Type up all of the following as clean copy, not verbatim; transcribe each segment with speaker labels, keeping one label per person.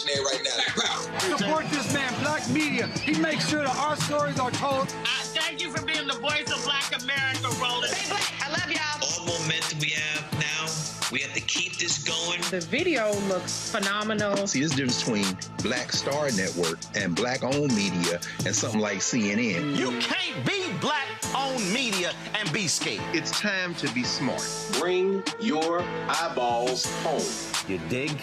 Speaker 1: there right now.
Speaker 2: Support this man, Black Media. He makes sure that our stories are told.
Speaker 3: Thank you for being the voice of Black America, Roland.
Speaker 4: Stay black. I love y'all.
Speaker 5: All momentum we have now, we have to keep this going.
Speaker 6: The video looks phenomenal.
Speaker 7: See, this difference between Black Star Network and Black-owned media and something like CNN.
Speaker 8: You can't be Black-owned media and be scared.
Speaker 9: It's time to be smart.
Speaker 1: Bring your eyeballs home.
Speaker 8: You dig?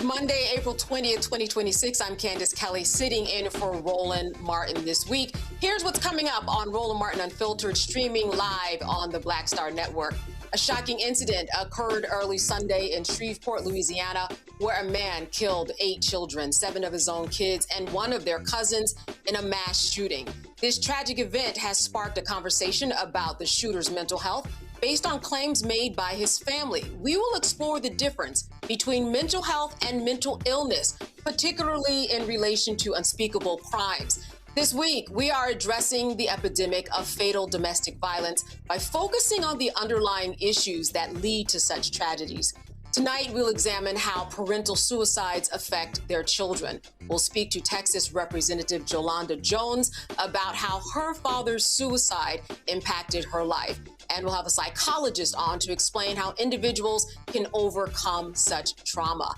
Speaker 4: Monday, April 20th, 2026. I'm Candace Kelly, sitting in for Roland Martin this week. Here's what's coming up on Roland Martin Unfiltered, streaming live on the Black Star Network. A shocking incident occurred early Sunday in Shreveport, Louisiana, where a man killed 8 children, 7 of his own kids, and 1 of their cousins in a mass shooting. This tragic event has sparked a conversation about the shooter's mental health based on claims made by his family. We will explore the difference between mental health and mental illness, particularly in relation to unspeakable crimes. This week, we are addressing the epidemic of fatal domestic violence by focusing on the underlying issues that lead to such tragedies. Tonight, we'll examine how parental suicides affect their children. We'll speak to Texas Representative Jolanda Jones about how her father's suicide impacted her life. And we'll have a psychologist on to explain how individuals can overcome such trauma.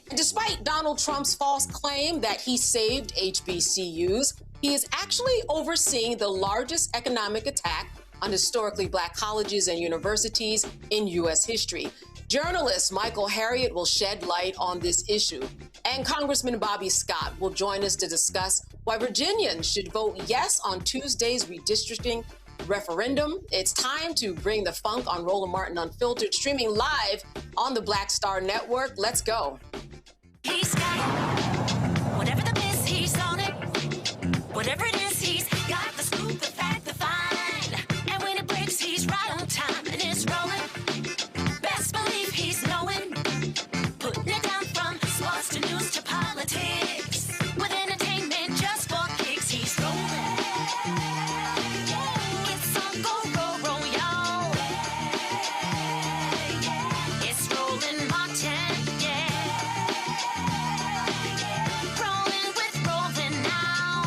Speaker 4: And despite Donald Trump's false claim that he saved HBCUs, he is actually overseeing the largest economic attack on historically Black colleges and universities in U.S. history. Journalist Michael Harriot will shed light on this issue. And Congressman Bobby Scott will join us to discuss why Virginians should vote yes on Tuesday's redistricting referendum. It's time to bring the funk on Roland Martin Unfiltered, streaming live on the Black Star Network. Let's go.
Speaker 9: He's got it. Whatever the biz, he's on it. Whatever it is, he's got the scoop, the fact, the find. And when it breaks, he's right on time and it's rolling. Best believe he's knowing. Putting it down from sports to news to politics. With entertainment just for kicks, he's rolling. It's on go, roll, y'all. It's Roland Martin, rolling with Roland now.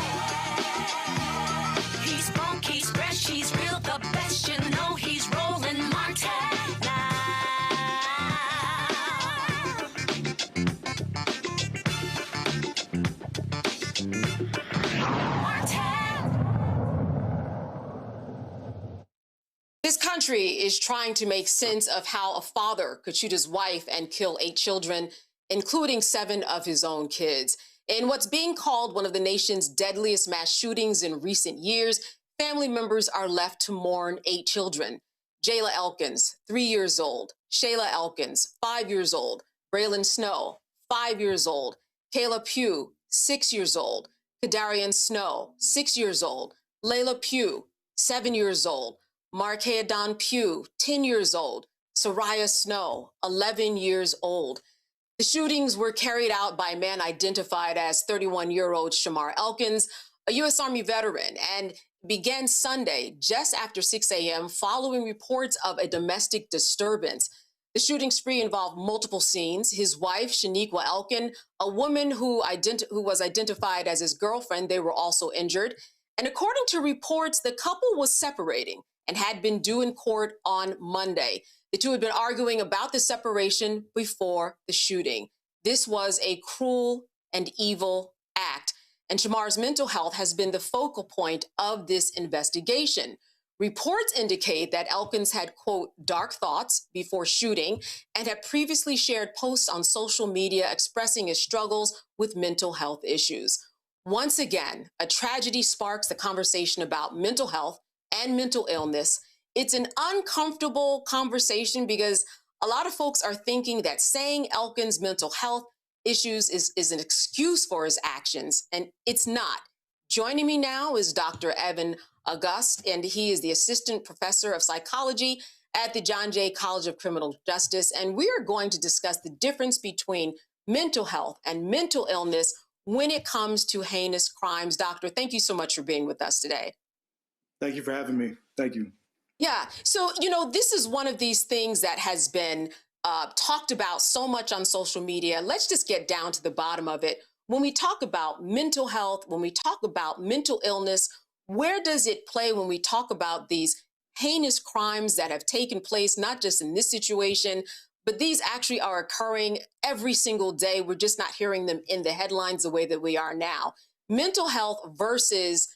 Speaker 9: He's funk, he's fresh, he's real, the best, you know he's Roland Martin now.
Speaker 4: This country is trying to make sense of how a father could shoot his wife and kill 8 children, including 7 of his own kids. In what's being called one of the nation's deadliest mass shootings in recent years, family members are left to mourn 8 children. Jayla Elkins, 3 years old. Shayla Elkins, 5 years old. Braylon Snow, 5 years old. Kayla Pugh, 6 years old. Kadarian Snow, 6 years old. Layla Pugh, 7 years old. Markea Don Pugh, 10 years old. Soraya Snow, 11 years old. The shootings were carried out by a man identified as 31-year-old Shamar Elkins, a U.S. Army veteran, and began Sunday just after 6 a.m. following reports of a domestic disturbance. The shooting spree involved multiple scenes. His wife, Shaniqua Elkin, a woman who was identified as his girlfriend, they were also injured. And according to reports, the couple was separating and had been due in court on Monday. The two had been arguing about the separation before the shooting. This was a cruel and evil act, and Shamar's mental health has been the focal point of this investigation. Reports indicate that Elkins had, quote, dark thoughts before shooting and had previously shared posts on social media expressing his struggles with mental health issues. Once again, a tragedy sparks the conversation about mental health and mental illness. It's an uncomfortable conversation because a lot of folks are thinking that saying Elkins' mental health issues is an excuse for his actions, and it's not. Joining me now is Dr. Evan August, and he is the Assistant Professor of Psychology at the John Jay College of Criminal Justice, and we are going to discuss the difference between mental health and mental illness when it comes to heinous crimes. Doctor, thank you so much for being with us today.
Speaker 10: Thank you for having me. Thank you.
Speaker 4: Yeah. So, you know, this is one of these things that has been talked about so much on social media. Let's just get down to the bottom of it. When we talk about mental health, when we talk about mental illness, where does it play when we talk about these heinous crimes that have taken place, not just in this situation, but these actually are occurring every single day? We're just not hearing them in the headlines the way that we are now. Mental health versus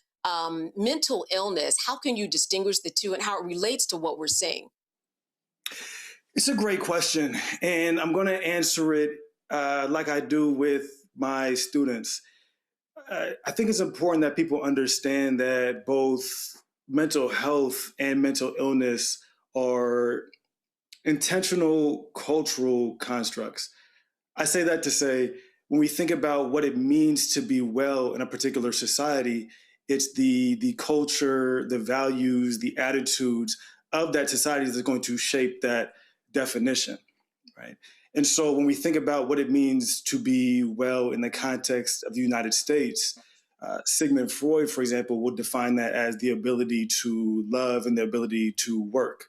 Speaker 4: mental illness, how can you distinguish the two and how it relates to what we're seeing?
Speaker 10: It's a great question, and I'm going to answer it like I do with my students, I think it's important that people understand that both mental health and mental illness are intentional cultural constructs. I say that to say, when we think about what it means to be well in a particular society, it's the culture, the values, the attitudes of that society that's going to shape that definition, right? And so when we think about what it means to be well in the context of the United States, Sigmund Freud, for example, would define that as the ability to love and the ability to work,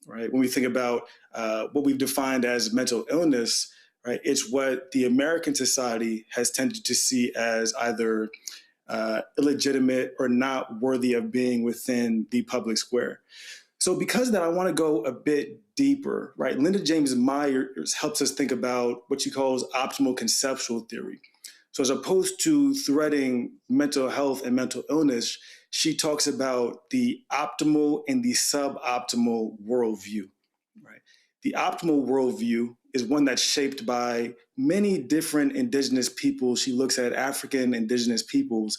Speaker 10: right? When we think about what we've defined as mental illness, right, it's what the American society has tended to see as either illegitimate or not worthy of being within the public square. So because of that, I want to go a bit deeper, right? Linda James Myers helps us think about what she calls optimal conceptual theory. So as opposed to threading mental health and mental illness, she talks about the optimal and the suboptimal worldview, right? The optimal worldview is one that's shaped by many different indigenous peoples. She looks at African indigenous peoples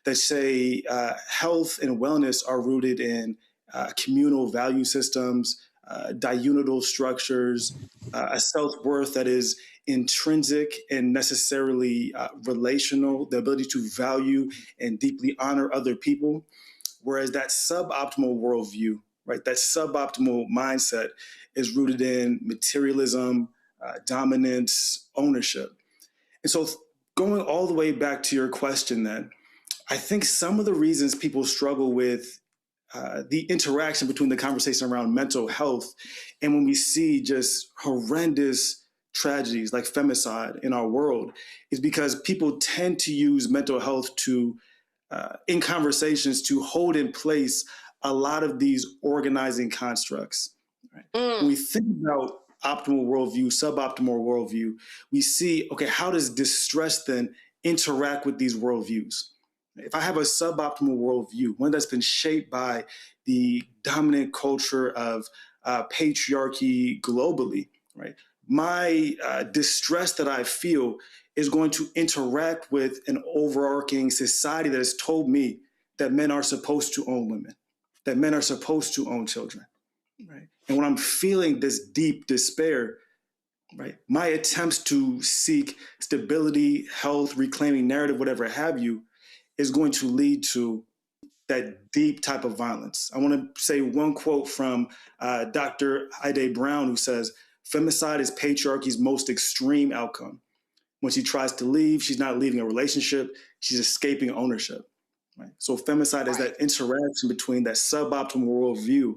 Speaker 10: that say health and wellness are rooted in communal value systems, diurnal structures, a self-worth that is intrinsic and necessarily relational, the ability to value and deeply honor other people. Whereas that suboptimal worldview, right, that suboptimal mindset is rooted in materialism, dominance, ownership. And so going all the way back to your question then, I think some of the reasons people struggle with the interaction between the conversation around mental health and when we see just horrendous tragedies like femicide in our world is because people tend to use mental health to, in conversations, to hold in place a lot of these organizing constructs. Right? When we think about optimal worldview, suboptimal worldview, we see, okay, how does distress then interact with these worldviews? If I have a suboptimal worldview, one that's been shaped by the dominant culture of patriarchy globally, right? My distress that I feel is going to interact with an overarching society that has told me that men are supposed to own women, that men are supposed to own children, right? And when I'm feeling this deep despair, right, my attempts to seek stability, health, reclaiming narrative, whatever have you, is going to lead to that deep type of violence. I want to say one quote from Dr. Ide Brown, who says, "Femicide is patriarchy's most extreme outcome. When she tries to leave, she's not leaving a relationship, she's escaping ownership." Right? So femicide is that interaction between that suboptimal worldview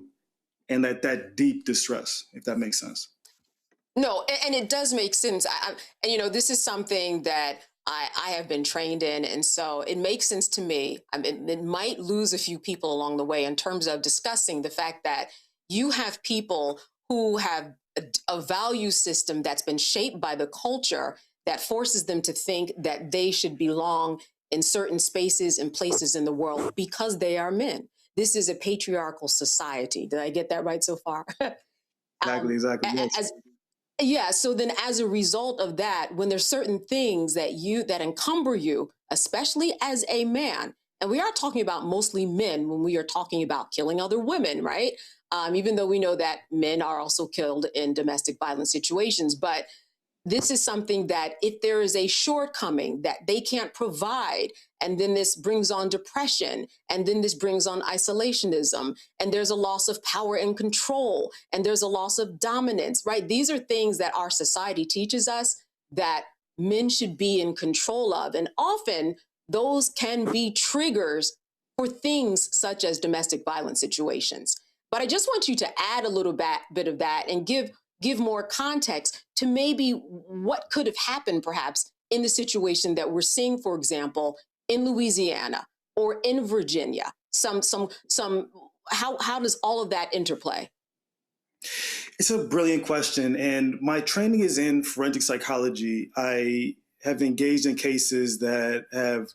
Speaker 10: and that deep distress, if that makes sense.
Speaker 4: No, and it does make sense. And, you know, this is something that I have been trained in. And so it makes sense to me. I mean, it might lose a few people along the way in terms of discussing the fact that you have people who have a value system that's been shaped by the culture that forces them to think that they should belong in certain spaces and places in the world because they are men. This is a patriarchal society. Did I get that right so far?
Speaker 10: Exactly. Yes.
Speaker 4: Yeah. So then as a result of that, when there's certain things that encumber you, especially as a man, and we are talking about mostly men when we are talking about killing other women, right? Even though we know that men are also killed in domestic violence situations. But this is something that if there is a shortcoming that they can't provide, and then this brings on depression, and then this brings on isolationism, and there's a loss of power and control, and there's a loss of dominance, right? These are things that our society teaches us that men should be in control of. And often those can be triggers for things such as domestic violence situations. But I just want you to add a little bit of that and give more context to maybe what could have happened perhaps in the situation that we're seeing, for example, in Louisiana or in Virginia. How does all of that interplay?
Speaker 10: It's a brilliant question. And my training is in forensic psychology. I have engaged in cases that have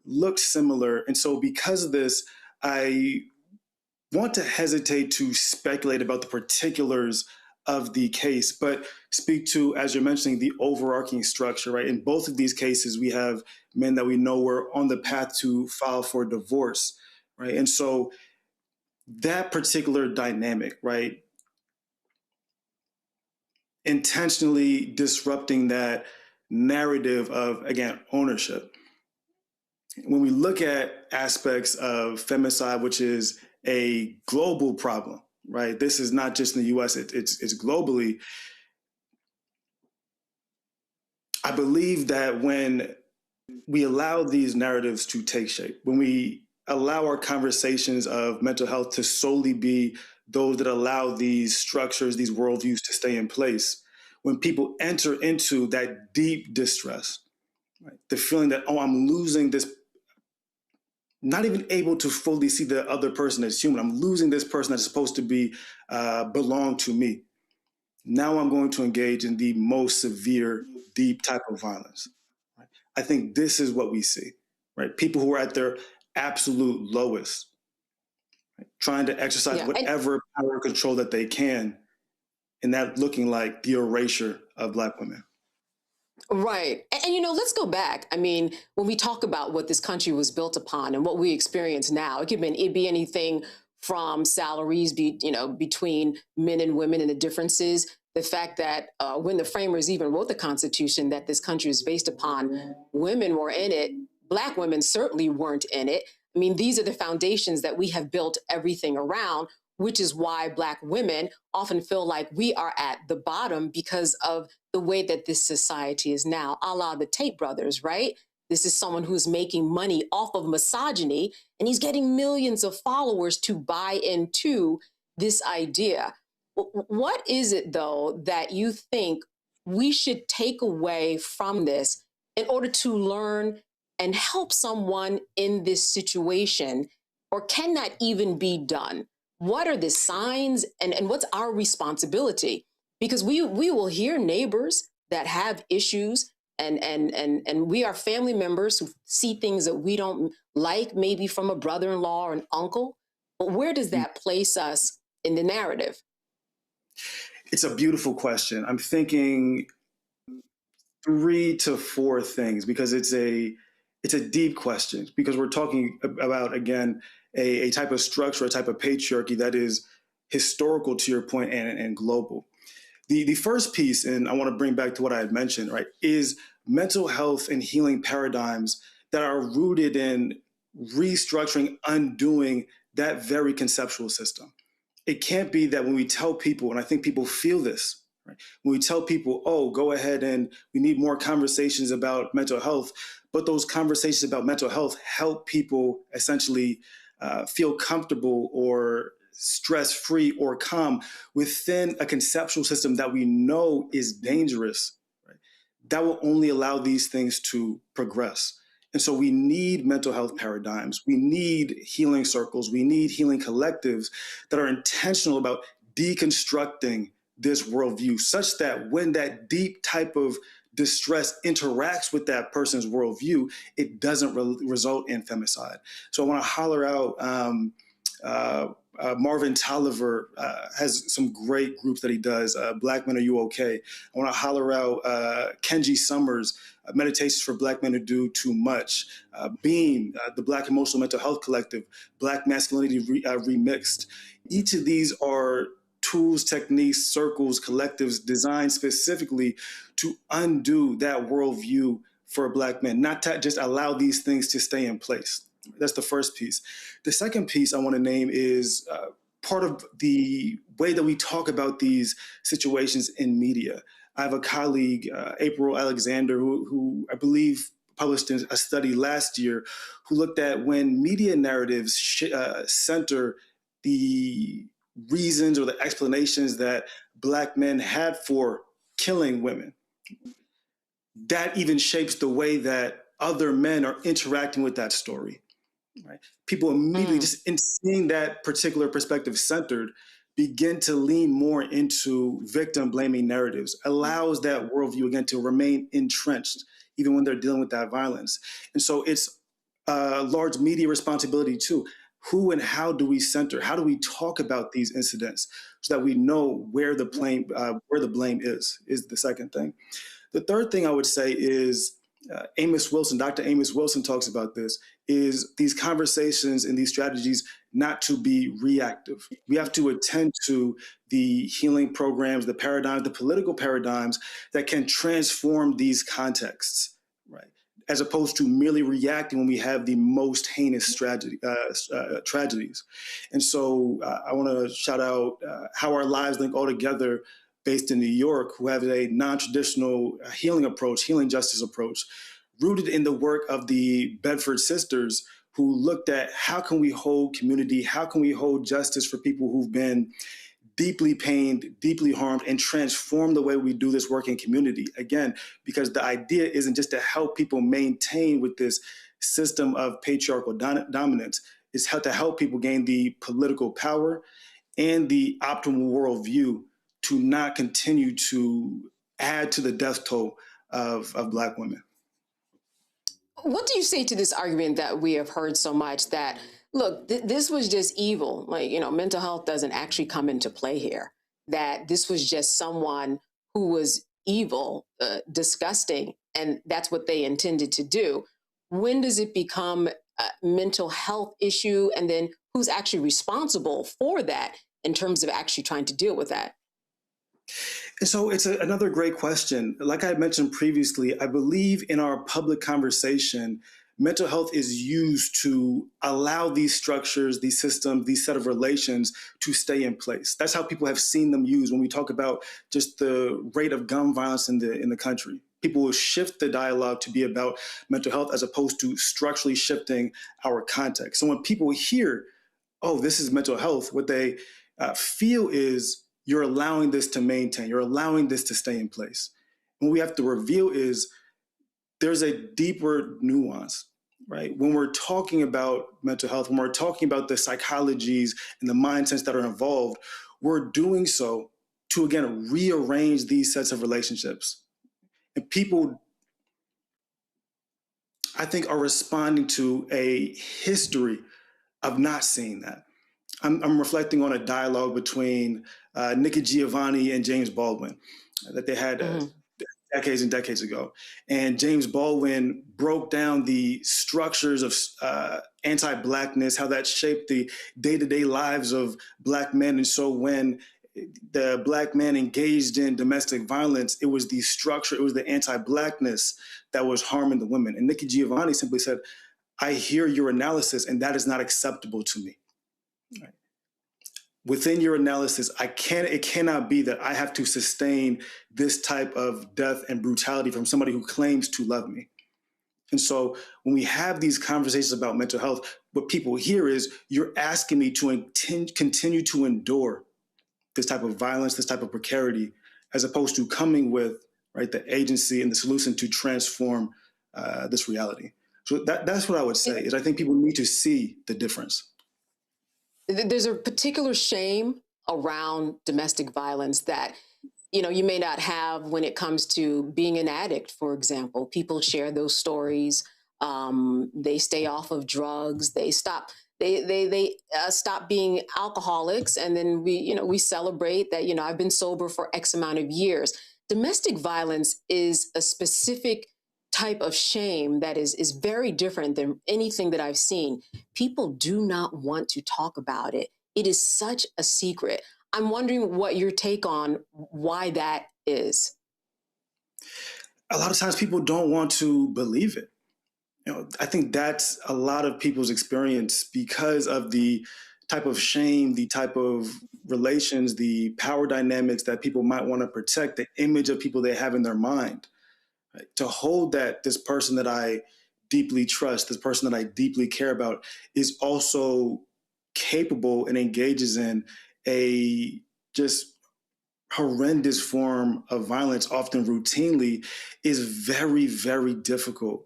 Speaker 10: looked similar. And so because of this, I want to hesitate to speculate about the particulars of the case, but speak to, as you're mentioning, the overarching structure, right? In both of these cases, we have men that we know were on the path to file for divorce, right? And so that particular dynamic, right? Intentionally disrupting that narrative of, again, ownership. When we look at aspects of femicide, which is a global problem, right? This is not just in the US, it's globally. I believe that when we allow these narratives to take shape, when we allow our conversations of mental health to solely be those that allow these structures, these worldviews to stay in place, when people enter into that deep distress, right? The feeling that, oh, I'm losing this, not even able to fully see the other person as human. I'm losing this person that's supposed to be belong to me. Now I'm going to engage in the most severe, deep type of violence. Right? I think this is what we see, right? People who are at their absolute lowest, right? Trying to exercise whatever power and control that they can, and that looking like the erasure of Black women.
Speaker 4: Right. And, you know, let's go back. I mean, when we talk about what this country was built upon and what we experience now, it could be anything from salaries, between men and women and the differences. The fact that when the framers even wrote the Constitution that this country is based upon, women were in it. Black women certainly weren't in it. I mean, these are the foundations that we have built everything around, which is why Black women often feel like we are at the bottom because of the way that this society is now, a la the Tate brothers, right? This is someone who's making money off of misogyny, and he's getting millions of followers to buy into this idea. What is it, though, that you think we should take away from this in order to learn and help someone in this situation, or can that even be done? What are the signs and what's our responsibility? Because we will hear neighbors that have issues and we are family members who see things that we don't like, maybe from a brother-in-law or an uncle. But where does that place us in the narrative?
Speaker 10: It's a beautiful question. I'm thinking 3 to 4 things because it's a deep question, because we're talking about, again, a type of structure, a type of patriarchy that is historical, to your point, and global. The first piece, and I want to bring back to what I had mentioned, right, is mental health and healing paradigms that are rooted in restructuring, undoing that very conceptual system. It can't be that when we tell people, and I think people feel this, right, when we tell people, oh, go ahead and we need more conversations about mental health, but those conversations about mental health help people essentially feel comfortable or stress-free or calm within a conceptual system that we know is dangerous, right? That will only allow these things to progress. And so we need mental health paradigms. We need healing circles. We need healing collectives that are intentional about deconstructing this worldview such that when that deep type of distress interacts with that person's worldview, it doesn't result in femicide. So I want to holler out Marvin Tolliver has some great groups that he does. Black Men, Are You Okay? I want to holler out Kenji Summers, Meditations for Black Men Who Do Too Much. Beam, the Black Emotional Mental Health Collective, Black Masculinity Remixed. Each of these are tools, techniques, circles, collectives designed specifically to undo that worldview for Black men, not to just allow these things to stay in place. That's the first piece. The second piece I want to name is part of the way that we talk about these situations in media. I have a colleague, April Alexander, who I believe published a study last year who looked at when media narratives center the reasons or the explanations that Black men had for killing women. That even shapes the way that other men are interacting with that story. Right? People immediately, just in seeing that particular perspective centered, begin to lean more into victim blaming narratives, allows that worldview again to remain entrenched, even when they're dealing with that violence. And so it's a large media responsibility too. who and how do we center? How do we talk about these incidents so that we know where the blame is the second thing. The third thing I would say is Dr. Amos Wilson talks about this, is these conversations and these strategies not to be reactive. We have to attend to the healing programs, the paradigms, the political paradigms that can transform these contexts, right? As opposed to merely reacting when we have the most heinous tragedies. And so I want to shout out How Our Lives Link All Together, based in New York, who have a non-traditional healing justice approach, rooted in the work of the Bedford Sisters, who looked at how can we hold community, how can we hold justice for people who've been deeply pained, deeply harmed, and transform the way we do this work in community. Again, because the idea isn't just to help people maintain with this system of patriarchal dominance, it's how to help people gain the political power and the optimal worldview to not continue to add to the death toll of Black women.
Speaker 4: What do you say to this argument that we have heard so much that, look, this was just evil? Like, mental health doesn't actually come into play here, that this was just someone who was evil, disgusting, and that's what they intended to do. When does it become a mental health issue? And then who's actually responsible for that in terms of actually trying to deal with that?
Speaker 10: And so it's another great question. Like I mentioned previously, I believe in our public conversation, mental health is used to allow these structures, these systems, these set of relations to stay in place. That's how people have seen them used when we talk about just the rate of gun violence in the country. People will shift the dialogue to be about mental health as opposed to structurally shifting our context. So when people hear, oh, this is mental health, what they feel is you're allowing this to maintain, you're allowing this to stay in place. And what we have to reveal is there's a deeper nuance, right? When we're talking about mental health, when we're talking about the psychologies and the mindsets that are involved, we're doing so to, again, rearrange these sets of relationships. And people, I think, are responding to a history of not seeing that. I'm reflecting on a dialogue between Nikki Giovanni and James Baldwin that they had decades and decades ago. And James Baldwin broke down the structures of anti-Blackness, how that shaped the day-to-day lives of Black men. And so when the Black man engaged in domestic violence, it was the structure, it was the anti-Blackness that was harming the women. And Nikki Giovanni simply said, I hear your analysis and that is not acceptable to me. Right. Within your analysis, it cannot be that I have to sustain this type of death and brutality from somebody who claims to love me. And so when we have these conversations about mental health, what people hear is you're asking me to continue to endure this type of violence, this type of precarity, as opposed to coming with, right, the agency and the solution to transform this reality. So that's what I would say, is I think people need to see the difference.
Speaker 4: There's a particular shame around domestic violence that, you may not have when it comes to being an addict, for example. People share those stories. They stay off of drugs. They stop. They stop being alcoholics, and then we celebrate that. I've been sober for X amount of years. Domestic violence is a specific type of shame that is very different than anything that I've seen. People do not want to talk about it. It is such a secret. I'm wondering what your take on why that is.
Speaker 10: A lot of times people don't want to believe it. I think that's a lot of people's experience because of the type of shame, the type of relations, the power dynamics that people might want to protect, the image of people they have in their mind. To hold that this person that I deeply trust, this person that I deeply care about is also capable and engages in a just horrendous form of violence, often routinely, is very, very difficult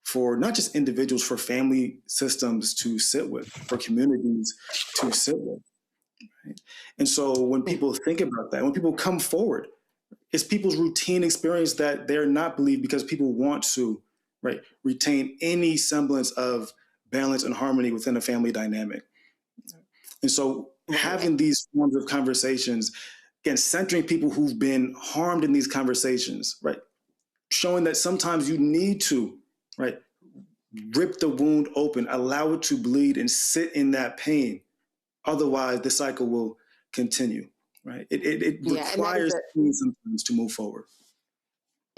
Speaker 10: for not just individuals, for family systems to sit with, for communities to sit with. Right? And so when people think about that, when people come forward, it's people's routine experience that they're not believed because people want to, right, retain any semblance of balance and harmony within a family dynamic. And so having these forms of conversations, again, centering people who've been harmed in these conversations, right? Showing that sometimes you need to, right, rip the wound open, allow it to bleed and sit in that pain. Otherwise, the cycle will continue, right? It requires sometimes to move forward.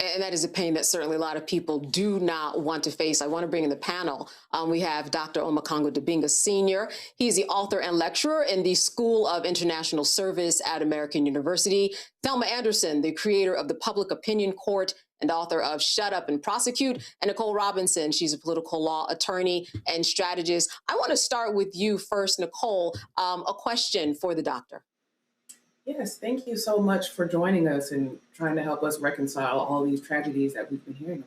Speaker 4: And that is a pain that certainly a lot of people do not want to face. I want to bring in the panel. We have Dr. Omekongo Dibinga Sr. He's the author and lecturer in the School of International Service at American University. Thelma Anderson, the creator of the Public Opinion Court and author of Shut Up and Prosecute. And Nicole Robinson, she's a political law attorney and strategist. I want to start with you first, Nicole. A question for the doctor.
Speaker 6: Yes, thank you so much for joining us and trying to help us reconcile all these tragedies that we've been hearing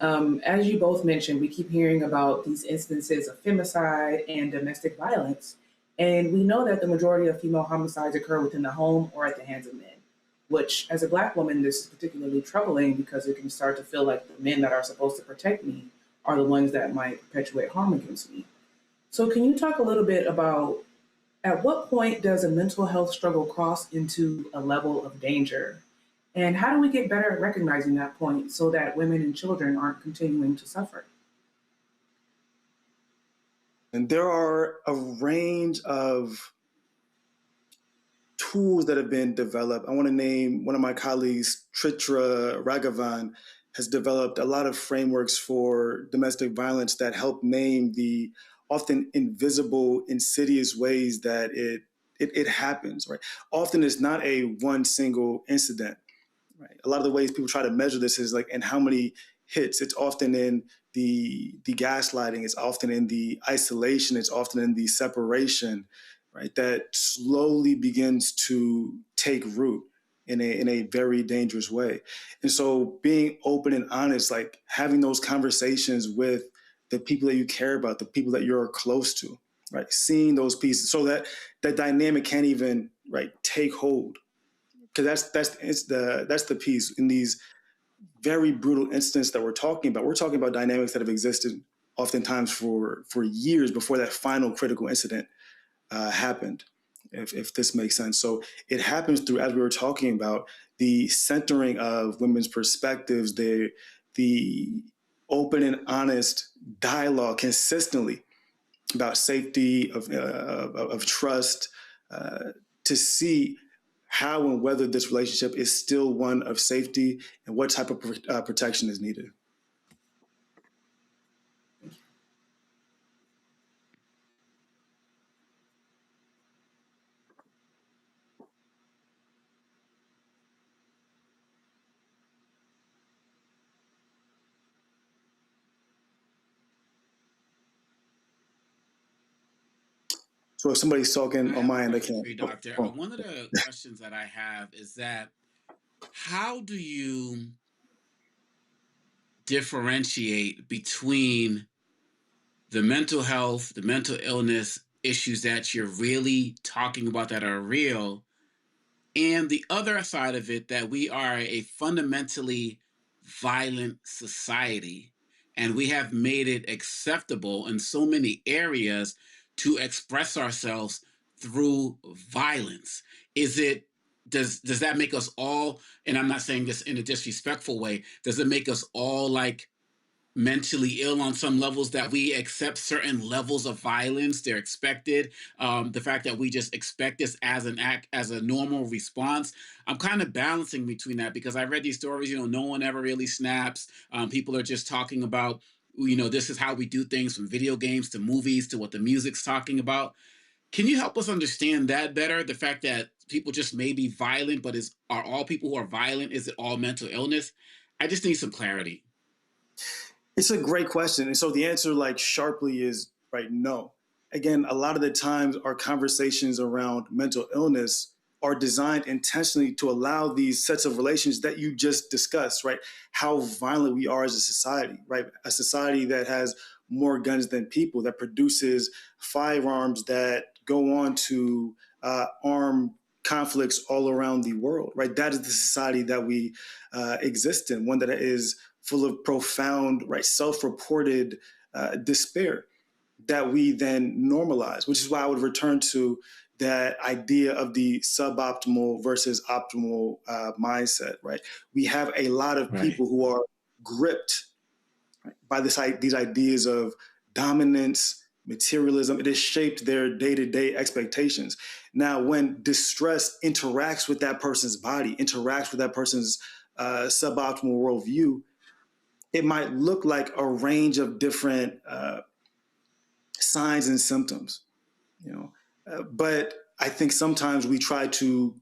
Speaker 6: about. As you both mentioned, we keep hearing about these instances of femicide and domestic violence, and we know that the majority of female homicides occur within the home or at the hands of men, which as a Black woman, this is particularly troubling because it can start to feel like the men that are supposed to protect me are the ones that might perpetuate harm against me. So can you talk a little bit about at what point does a mental health struggle cross into a level of danger? And how do we get better at recognizing that point so that women and children aren't continuing to suffer?
Speaker 10: And there are a range of tools that have been developed. I want to name one of my colleagues, Tritra Raghavan, has developed a lot of frameworks for domestic violence that help name the often invisible, insidious ways that it happens, right? Often it's not a one single incident, right? A lot of the ways people try to measure this is like in how many hits. It's often in the gaslighting, it's often in the isolation, it's often in the separation, right? That slowly begins to take root in a very dangerous way. And so being open and honest, like having those conversations with the people that you care about, the people that you're close to, right? Seeing those pieces so that that dynamic can't even, right, take hold. Because that's the piece in these very brutal incidents that we're talking about. We're talking about dynamics that have existed oftentimes for years before that final critical incident happened, if this makes sense. So it happens through, as we were talking about, the centering of women's perspectives, the open and honest dialogue consistently about safety, of trust, to see how and whether this relationship is still one of safety and what type of protection is needed. So if somebody's talking on my end, I can't.
Speaker 11: Doctor, one of the questions that I have is that how do you differentiate between the mental health, the mental illness issues that you're really talking about that are real, and the other side of it, that we are a fundamentally violent society, and we have made it acceptable in so many areas to express ourselves through violence? Does that make us all, and I'm not saying this in a disrespectful way, does it make us all like mentally ill on some levels, that we accept certain levels of violence? They're expected. The fact that we just expect this as an act, as a normal response. I'm kind of balancing between that because I read these stories, no one ever really snaps. People are just talking about, this is how we do things, from video games to movies to what the music's talking about. Can you help us understand that better? The fact that people just may be violent, but are all people who are violent, is it all mental illness? I just need some clarity.
Speaker 10: It's a great question. And so the answer, like, sharply is, right, no. Again, a lot of the times our conversations around mental illness are designed intentionally to allow these sets of relations that you just discussed, right? How violent we are as a society, right? A society that has more guns than people, that produces firearms that go on to arm conflicts all around the world, right? That is the society that we exist in, one that is full of profound, right, self-reported despair. that we then normalize, which is why I would return to that idea of the suboptimal versus optimal mindset, right? We have a lot of people who are gripped by these ideas of dominance, materialism. It has shaped their day-to-day expectations. Now, when distress interacts with that person's body, interacts with that person's suboptimal worldview, it might look like a range of different signs and symptoms, but I think sometimes we try to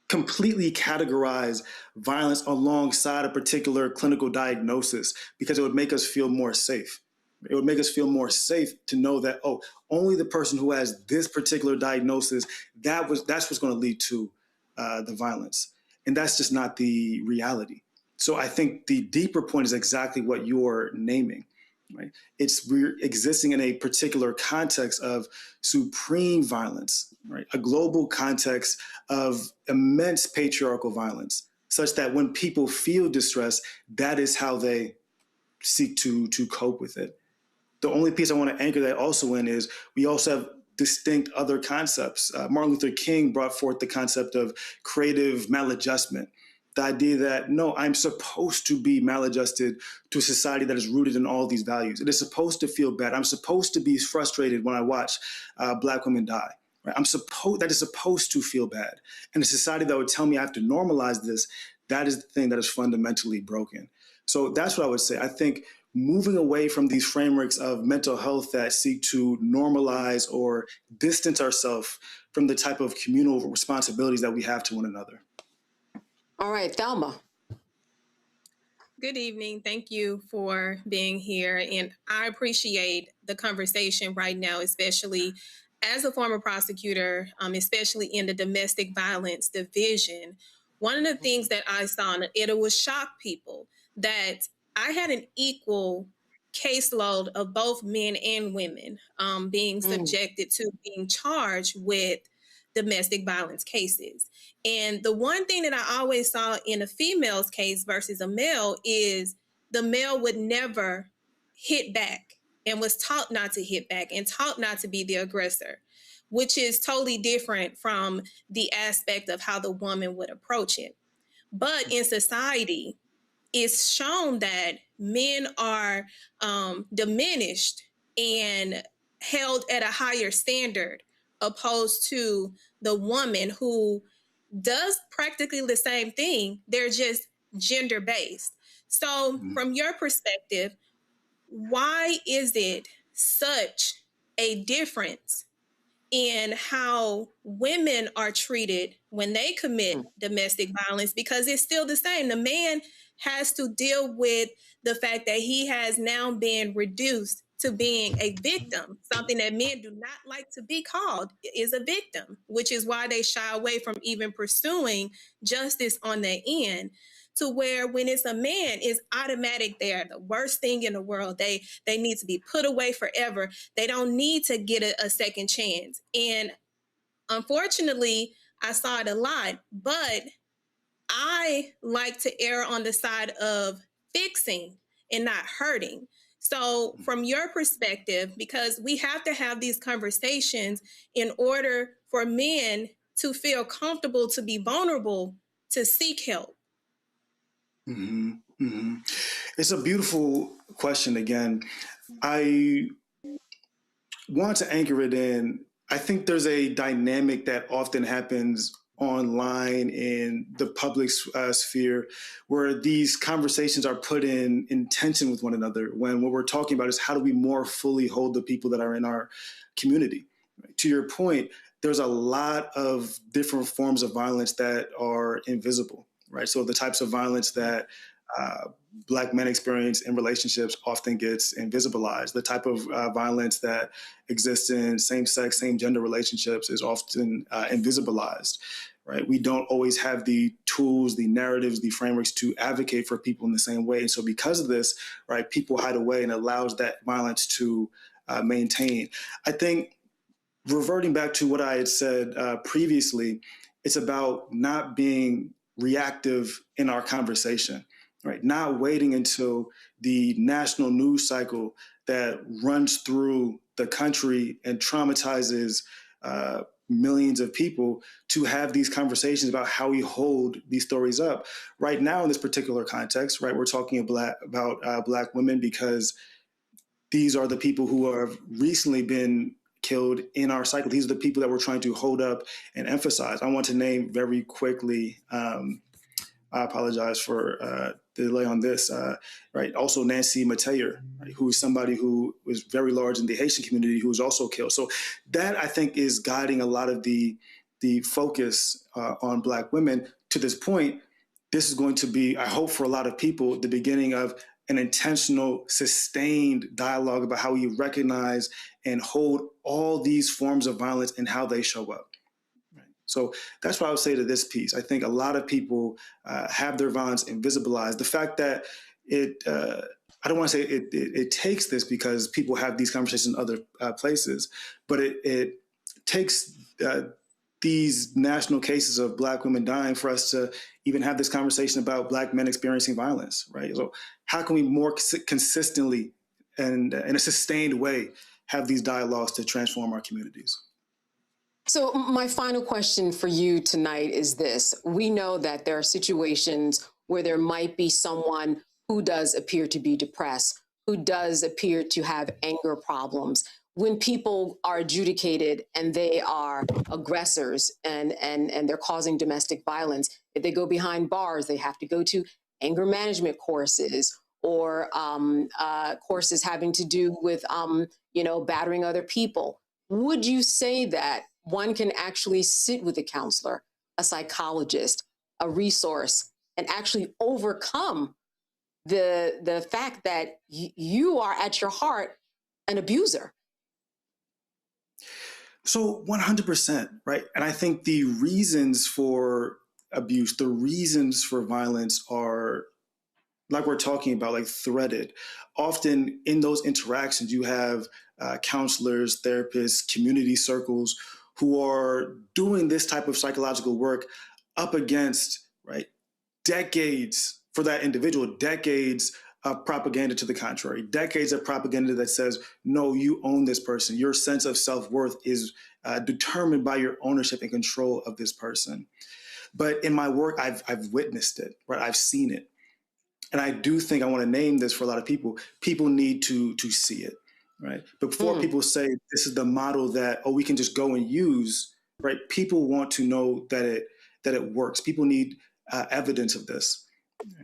Speaker 10: completely categorize violence alongside a particular clinical diagnosis because it would make us feel more safe. It would make us feel more safe to know that, oh, only the person who has this particular diagnosis, that's what's going to lead to the violence. And that's just not the reality. So I think the deeper point is exactly what you're naming. Right? We're existing in a particular context of supreme violence, right? A global context of immense patriarchal violence, such that when people feel distress, that is how they seek to cope with it. The only piece I want to anchor that also in is we also have distinct other concepts. Martin Luther King brought forth the concept of creative maladjustment. The idea that, no, I'm supposed to be maladjusted to a society that is rooted in all these values. It is supposed to feel bad. I'm supposed to be frustrated when I watch Black women die. Right? That is supposed to feel bad. And a society that would tell me I have to normalize this, that is the thing that is fundamentally broken. So that's what I would say. I think moving away from these frameworks of mental health that seek to normalize or distance ourselves from the type of communal responsibilities that we have to one another.
Speaker 4: All right, Thelma.
Speaker 12: Good evening. Thank you for being here. And I appreciate the conversation right now, especially as a former prosecutor, especially in the domestic violence division. One of the things that I saw, and it would shock people, that I had an equal caseload of both men and women being subjected to being charged with domestic violence cases. And the one thing that I always saw in a female's case versus a male is the male would never hit back and was taught not to hit back and taught not to be the aggressor, which is totally different from the aspect of how the woman would approach it. But in society, it's shown that men are diminished and held at a higher standard opposed to the woman who does practically the same thing. They're just gender-based. So from your perspective, why is it such a difference in how women are treated when they commit domestic violence? Because it's still the same. The man has to deal with the fact that he has now been reduced to being a victim, something that men do not like to be called, is a victim, which is why they shy away from even pursuing justice on their end. To where when it's a man, it's automatic. They're the worst thing in the world. They need to be put away forever. They don't need to get a second chance. And unfortunately, I saw it a lot, but I like to err on the side of fixing and not hurting. So from your perspective, because we have to have these conversations in order for men to feel comfortable, to be vulnerable, to seek help.
Speaker 10: Mm-hmm. Mm-hmm. It's a beautiful question. Again, I want to anchor it in. I think there's a dynamic that often happens online in the public sphere where these conversations are put in tension with one another, when what we're talking about is how do we more fully hold the people that are in our community. To your point, there's a lot of different forms of violence that are invisible, right? So the types of violence that Black men experience in relationships often gets invisibilized. The type of violence that exists in same-sex, same-gender relationships is often invisibilized, right? We don't always have the tools, the narratives, the frameworks to advocate for people in the same way. And so because of this, right, people hide away and it allows that violence to maintain. I think reverting back to what I had said previously, it's about not being reactive in our conversation. Right, not waiting until the national news cycle that runs through the country and traumatizes millions of people, to have these conversations about how we hold these stories up. Right now, in this particular context, right, we're talking about Black women because these are the people who have recently been killed in our cycle. These are the people that we're trying to hold up and emphasize. I want to name very quickly, I apologize for the delay on this, right? Also Nancy Mateer, right, who is somebody who was very large in the Haitian community, who was also killed. So that, I think, is guiding a lot of the focus on Black women. To this point, this is going to be, I hope for a lot of people, the beginning of an intentional, sustained dialogue about how we recognize and hold all these forms of violence and how they show up. So that's what I would say to this piece. I think a lot of people have their violence invisibilized. The fact that I don't want to say it takes this, because people have these conversations in other places, but it takes these national cases of Black women dying for us to even have this conversation about Black men experiencing violence, right? So how can we more consistently and in a sustained way have these dialogues to transform our communities?
Speaker 4: So my final question for you tonight is this. We know that there are situations where there might be someone who does appear to be depressed, who does appear to have anger problems. When people are adjudicated and they are aggressors and they're causing domestic violence, if they go behind bars, they have to go to anger management courses or courses having to do with, battering other people. Would you say that one can actually sit with a counselor, a psychologist, a resource, and actually overcome the fact that you are at your heart an abuser?
Speaker 10: So 100%, right? And I think the reasons for abuse, the reasons for violence are, like we're talking about, like threaded. Often in those interactions, you have counselors, therapists, community circles who are doing this type of psychological work up against, right, decades for that individual, decades of propaganda to the contrary, decades of propaganda that says, no, you own this person. Your sense of self-worth is determined by your ownership and control of this person. But in my work, I've witnessed it, right? I've seen it. And I do think I want to name this for a lot of people. People need to see it, right? But before people say this is the model that, we can just go and use, right? People want to know that it works. People need evidence of this.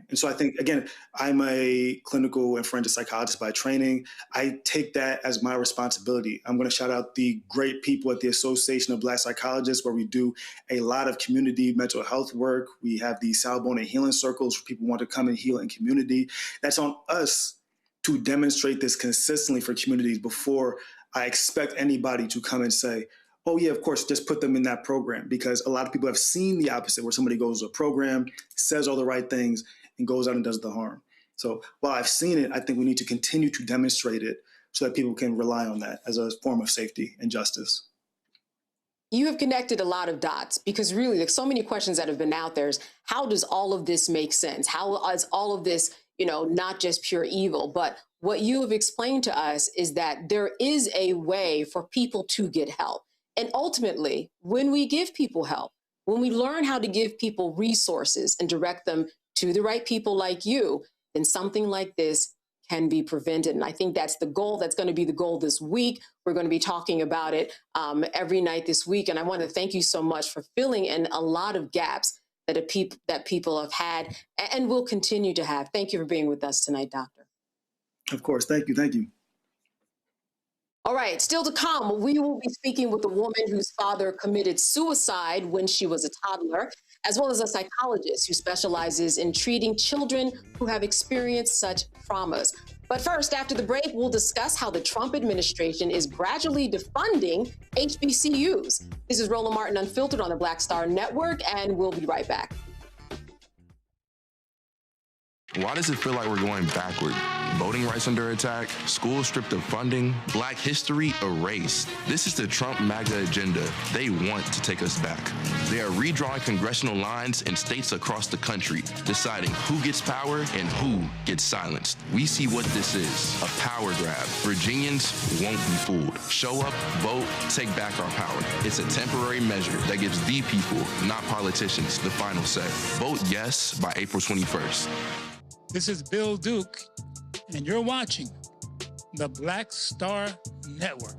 Speaker 10: And so I think, again, I'm a clinical and forensic psychologist by training. I take that as my responsibility. I'm going to shout out the great people at the Association of Black Psychologists, where we do a lot of community mental health work. We have the Salbona Healing Circles where people want to come and heal in community. That's on us to demonstrate this consistently for communities before I expect anybody to come and say, oh, yeah, of course, just put them in that program, because a lot of people have seen the opposite, where somebody goes to a program, says all the right things, and goes out and does the harm. So while I've seen it, I think we need to continue to demonstrate it so that people can rely on that as a form of safety and justice.
Speaker 4: You have connected a lot of dots, because really there's so many questions that have been out there. How does all of this make sense? How is all of this, not just pure evil? But what you have explained to us is that there is a way for people to get help. And ultimately, when we give people help, when we learn how to give people resources and direct them to the right people like you, then something like this can be prevented. And I think that's the goal. That's going to be the goal this week. We're going to be talking about it every night this week. And I want to thank you so much for filling in a lot of gaps that people have had and will continue to have. Thank you for being with us tonight, Doctor.
Speaker 10: Of course. Thank you. Thank you.
Speaker 4: All right, still to come, we will be speaking with a woman whose father committed suicide when she was a toddler, as well as a psychologist who specializes in treating children who have experienced such traumas. But first, after the break, we'll discuss how the Trump administration is gradually defunding HBCUs. This is Roland Martin Unfiltered on the Black Star Network, and we'll be right back.
Speaker 13: Why does it feel like we're going backward? Voting rights under attack, schools stripped of funding, Black history erased. This is the Trump MAGA agenda. They want to take us back. They are redrawing congressional lines in states across the country, deciding who gets power and who gets silenced. We see what this is, a power grab. Virginians won't be fooled. Show up, vote, take back our power. It's a temporary measure that gives the people, not politicians, the final say. Vote yes by April 21st.
Speaker 2: This is Bill Duke, and you're watching the Black Star Network.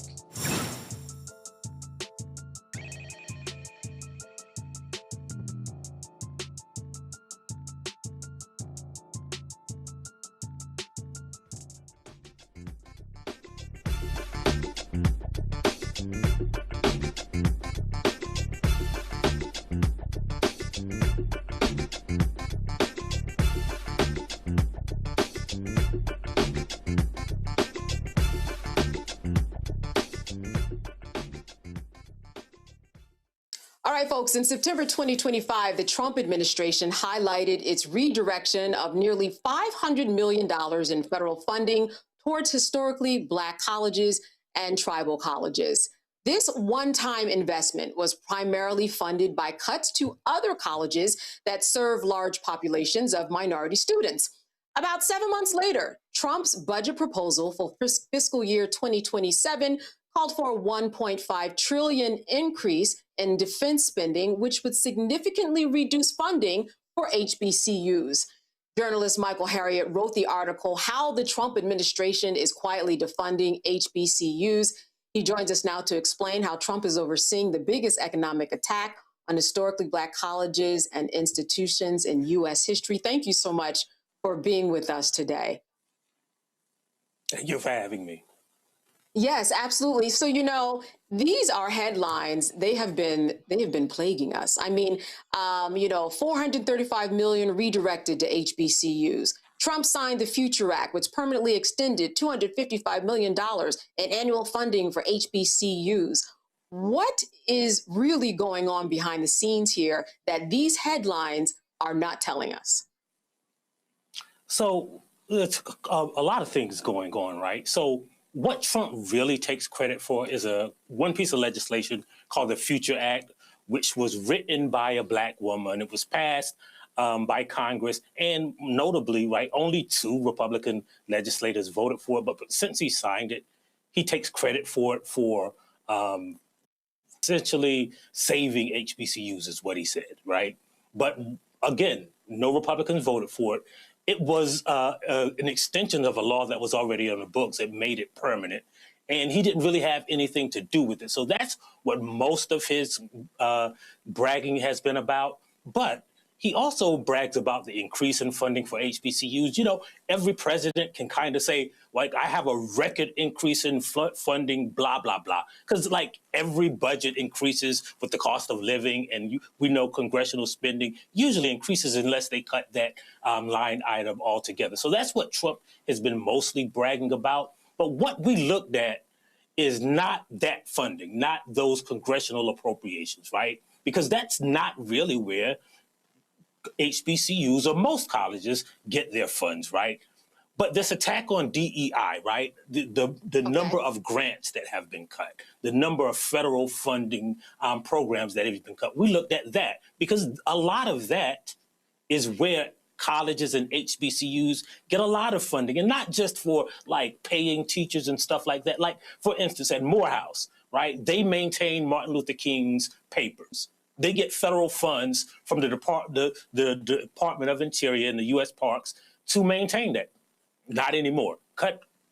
Speaker 4: All right, folks, in September 2025, the Trump administration highlighted its redirection of nearly $500 million in federal funding towards historically Black colleges and tribal colleges. This one-time investment was primarily funded by cuts to other colleges that serve large populations of minority students. About 7 months later, Trump's budget proposal for fiscal year 2027 called for a $1.5 trillion increase in defense spending, which would significantly reduce funding for HBCUs. Journalist Michael Harriot wrote the article, How the Trump Administration is Quietly Defunding HBCUs. He joins us now to explain how Trump is overseeing the biggest economic attack on historically Black colleges and institutions in U.S. history. Thank you so much for being with us today.
Speaker 14: Thank you for having me.
Speaker 4: Yes, absolutely. So, you know, these are headlines. They have been plaguing us. I mean, $435 million redirected to HBCUs. Trump signed the Future Act, which permanently extended $255 million in annual funding for HBCUs. What is really going on behind the scenes here that these headlines are not telling us?
Speaker 14: So it's a lot of things going on, right? So what Trump really takes credit for is one piece of legislation called the Future Act, which was written by a Black woman. It was passed by Congress, and notably, right, only 2 Republican legislators voted for it. But since he signed it, he takes credit for it for essentially saving HBCUs, is what he said, right? But again, no Republicans voted for it. It was an extension of a law that was already on the books. It made it permanent. And he didn't really have anything to do with it. So that's what most of his bragging has been about. But he also brags about the increase in funding for HBCUs. You know, every president can kind of say, like, I have a record increase in funding, blah, blah, blah. Because, like, every budget increases with the cost of living. And we know congressional spending usually increases unless they cut that line item altogether. So that's what Trump has been mostly bragging about. But what we looked at is not that funding, not those congressional appropriations, right? Because that's not really where HBCUs or most colleges get their funds, right? But this attack on DEI, right? The number of grants that have been cut, the number of federal funding programs that have been cut. We looked at that because a lot of that is where colleges and HBCUs get a lot of funding, and not just for like paying teachers and stuff like that. Like, for instance, at Morehouse, right? They maintain Martin Luther King's papers. They get federal funds from the Department of Interior and the U.S. Parks to maintain that. Not anymore.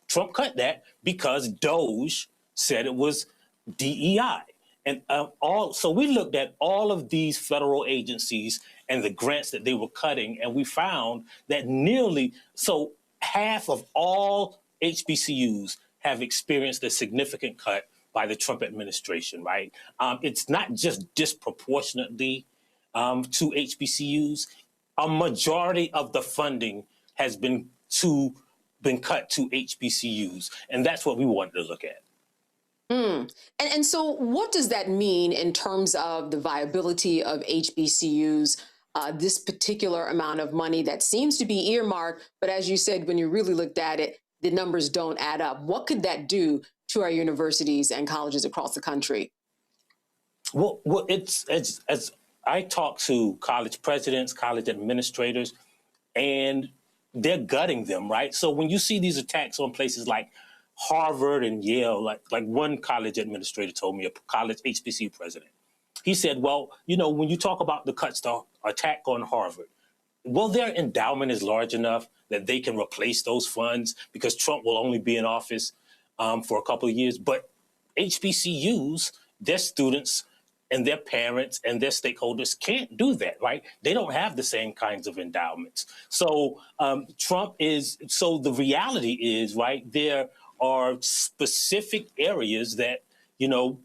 Speaker 14: Trump cut that because DOJ said it was DEI. And so we looked at all of these federal agencies and the grants that they were cutting, and we found that half of all HBCUs have experienced a significant cut by the Trump administration, right? It's not just disproportionately to HBCUs. A majority of the funding has been cut to HBCUs, and that's what we wanted to look at.
Speaker 4: And so what does that mean in terms of the viability of HBCUs this particular amount of money that seems to be earmarked, but as you said, when you really looked at it, the numbers don't add up. What could that do to our universities and colleges across the country?
Speaker 14: Well, it's as I talk to college presidents, college administrators, and they're gutting them, right? So when you see these attacks on places like Harvard and Yale, like one college administrator told me, a college HBCU president, he said, well, you know, when you talk about the cuts, the attack on Harvard, well, their endowment is large enough that they can replace those funds because Trump will only be in office for a couple of years. But HBCUs, their students and their parents and their stakeholders can't do that, right? They don't have the same kinds of endowments. So so the reality is, right, there are specific areas that, you know,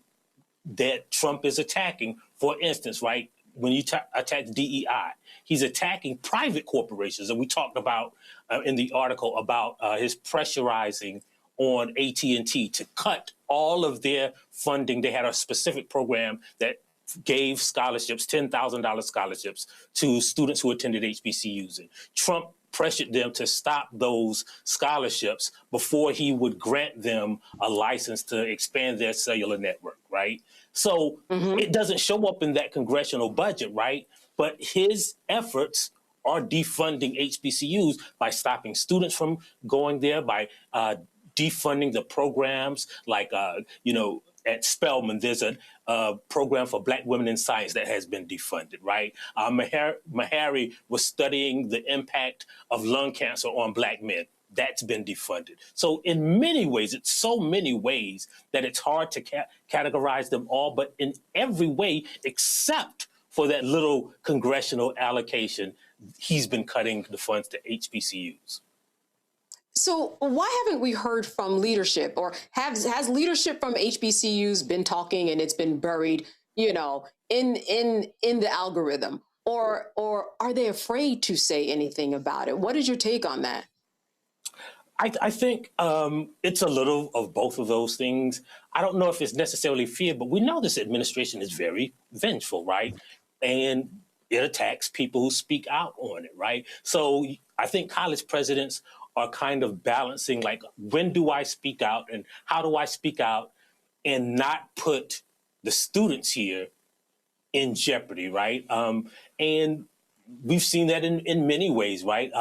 Speaker 14: that Trump is attacking. For instance, right, when you attack DEI, he's attacking private corporations. And we talked about in the article about his pressurizing on AT&T to cut all of their funding. They had a specific program that gave scholarships, $10,000 scholarships to students who attended HBCUs. And Trump pressured them to stop those scholarships before he would grant them a license to expand their cellular network, right? So it doesn't show up in that congressional budget, right? But his efforts are defunding HBCUs by stopping students from going there, by defunding the programs like, you know, at Spelman, there's a program for Black women in science that has been defunded, right? Meharry was studying the impact of lung cancer on Black men. That's been defunded. So in many ways, it's so many ways that it's hard to categorize them all, but in every way, except for that little congressional allocation, he's been cutting the funds to HBCUs.
Speaker 4: So why haven't we heard from leadership, or has leadership from HBCUs been talking and it's been buried, you know, in the algorithm, or are they afraid to say anything about it? What is your take on that?
Speaker 14: I think it's a little of both of those things. I don't know if it's necessarily fear, but we know this administration is very vengeful, right? And it attacks people who speak out on it, right? So I think college presidents are kind of balancing, like, when do I speak out and how do I speak out and not put the students here in jeopardy, right? And we've seen that in many ways, right?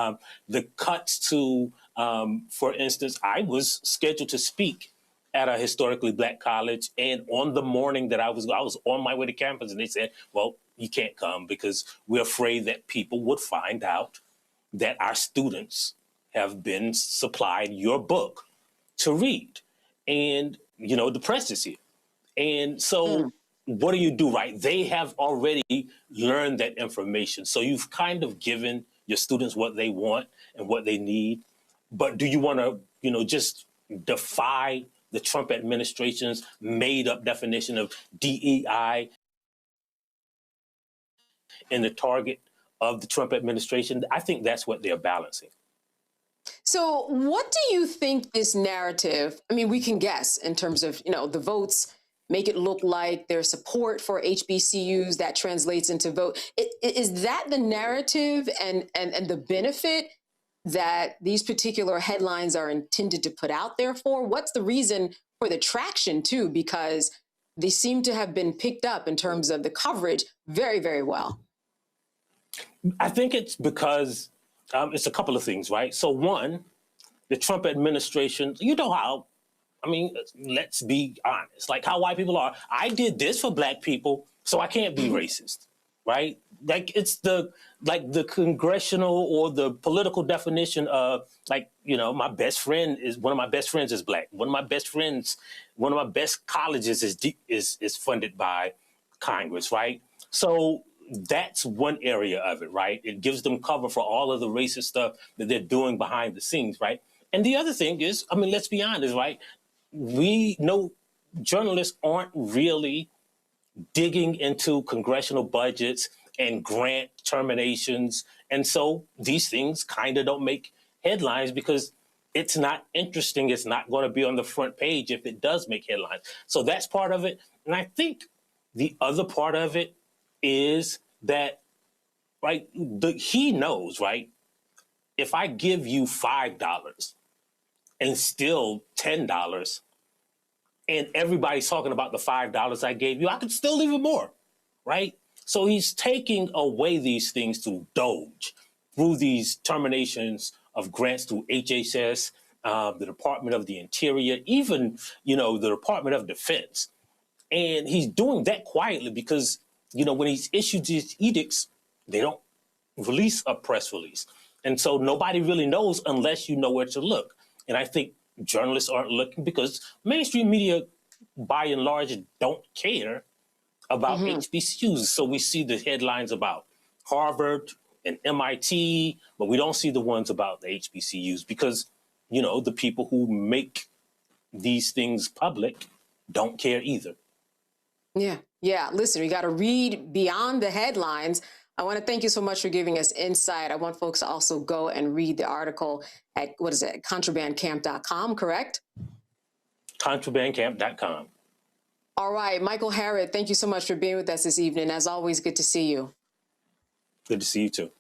Speaker 14: The cuts to, for instance, I was scheduled to speak at a historically Black college, and on the morning that I was on my way to campus, and they said, well, you can't come because we're afraid that people would find out that our students have been supplied your book to read. And, you know, the press is here. And so what do, right? They have already learned that information. So you've kind of given your students what they want and what they need. But do you want to, you know, just defy the Trump administration's made up definition of DEI and the target of the Trump administration? I think that's what they're balancing.
Speaker 4: So what do you think this narrative, I mean, we can guess in terms of, you know, the votes make it look like there's support for HBCUs that translates into vote. Is that the narrative and the benefit that these particular headlines are intended to put out there for? What's the reason for the traction too? Because they seem to have been picked up in terms of the coverage very, very well.
Speaker 14: I think it's because it's a couple of things, right? So one, the Trump administration, you know how, I mean, let's be honest, like how white people are. I did this for Black people, so I can't be racist, right? Like it's the congressional or the political definition of, like, you know, one of my best friends is Black. One of my best colleges is funded by Congress, right? So that's one area of it, right? It gives them cover for all of the racist stuff that they're doing behind the scenes, right? And the other thing is, I mean, let's be honest, right? We know journalists aren't really digging into congressional budgets and grant terminations. And so these things kind of don't make headlines because it's not interesting. It's not going to be on the front page if it does make headlines. So that's part of it. And I think the other part of it is that right? He knows, right? If I give you $5 and still $10, and everybody's talking about the $5 I gave you, I could still even more, right? So he's taking away these things through DOGE, through these terminations of grants through HHS, the Department of the Interior, even, the Department of Defense. And he's doing that quietly because, when he's issued these edicts, they don't release a press release. And so nobody really knows unless you know where to look. And I think journalists aren't looking because mainstream media, by and large, don't care about HBCUs. So we see the headlines about Harvard and MIT, but we don't see the ones about the HBCUs because, the people who make these things public don't care either.
Speaker 4: Yeah. Listen, we got to read beyond the headlines. I want to thank you so much for giving us insight. I want folks to also go and read the article at, contrabandcamp.com, correct?
Speaker 14: Contrabandcamp.com.
Speaker 4: All right, Michael Harrod, thank you so much for being with us this evening. As always, good to see you.
Speaker 14: Good to see you too.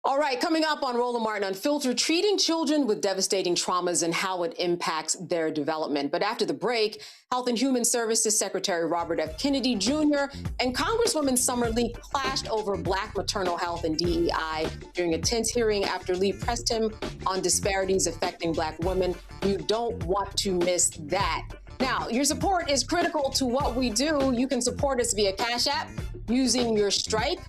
Speaker 4: All right, coming up on Roland Martin Unfiltered, treating children with devastating traumas and how it impacts their development. But after the break, Health and Human Services Secretary Robert F. Kennedy Jr. and Congresswoman Summer Lee clashed over Black maternal health and DEI during a tense hearing after Lee pressed him on disparities affecting Black women. You don't want to miss that. Now, your support is critical to what we do. You can support us via Cash App using your Stripe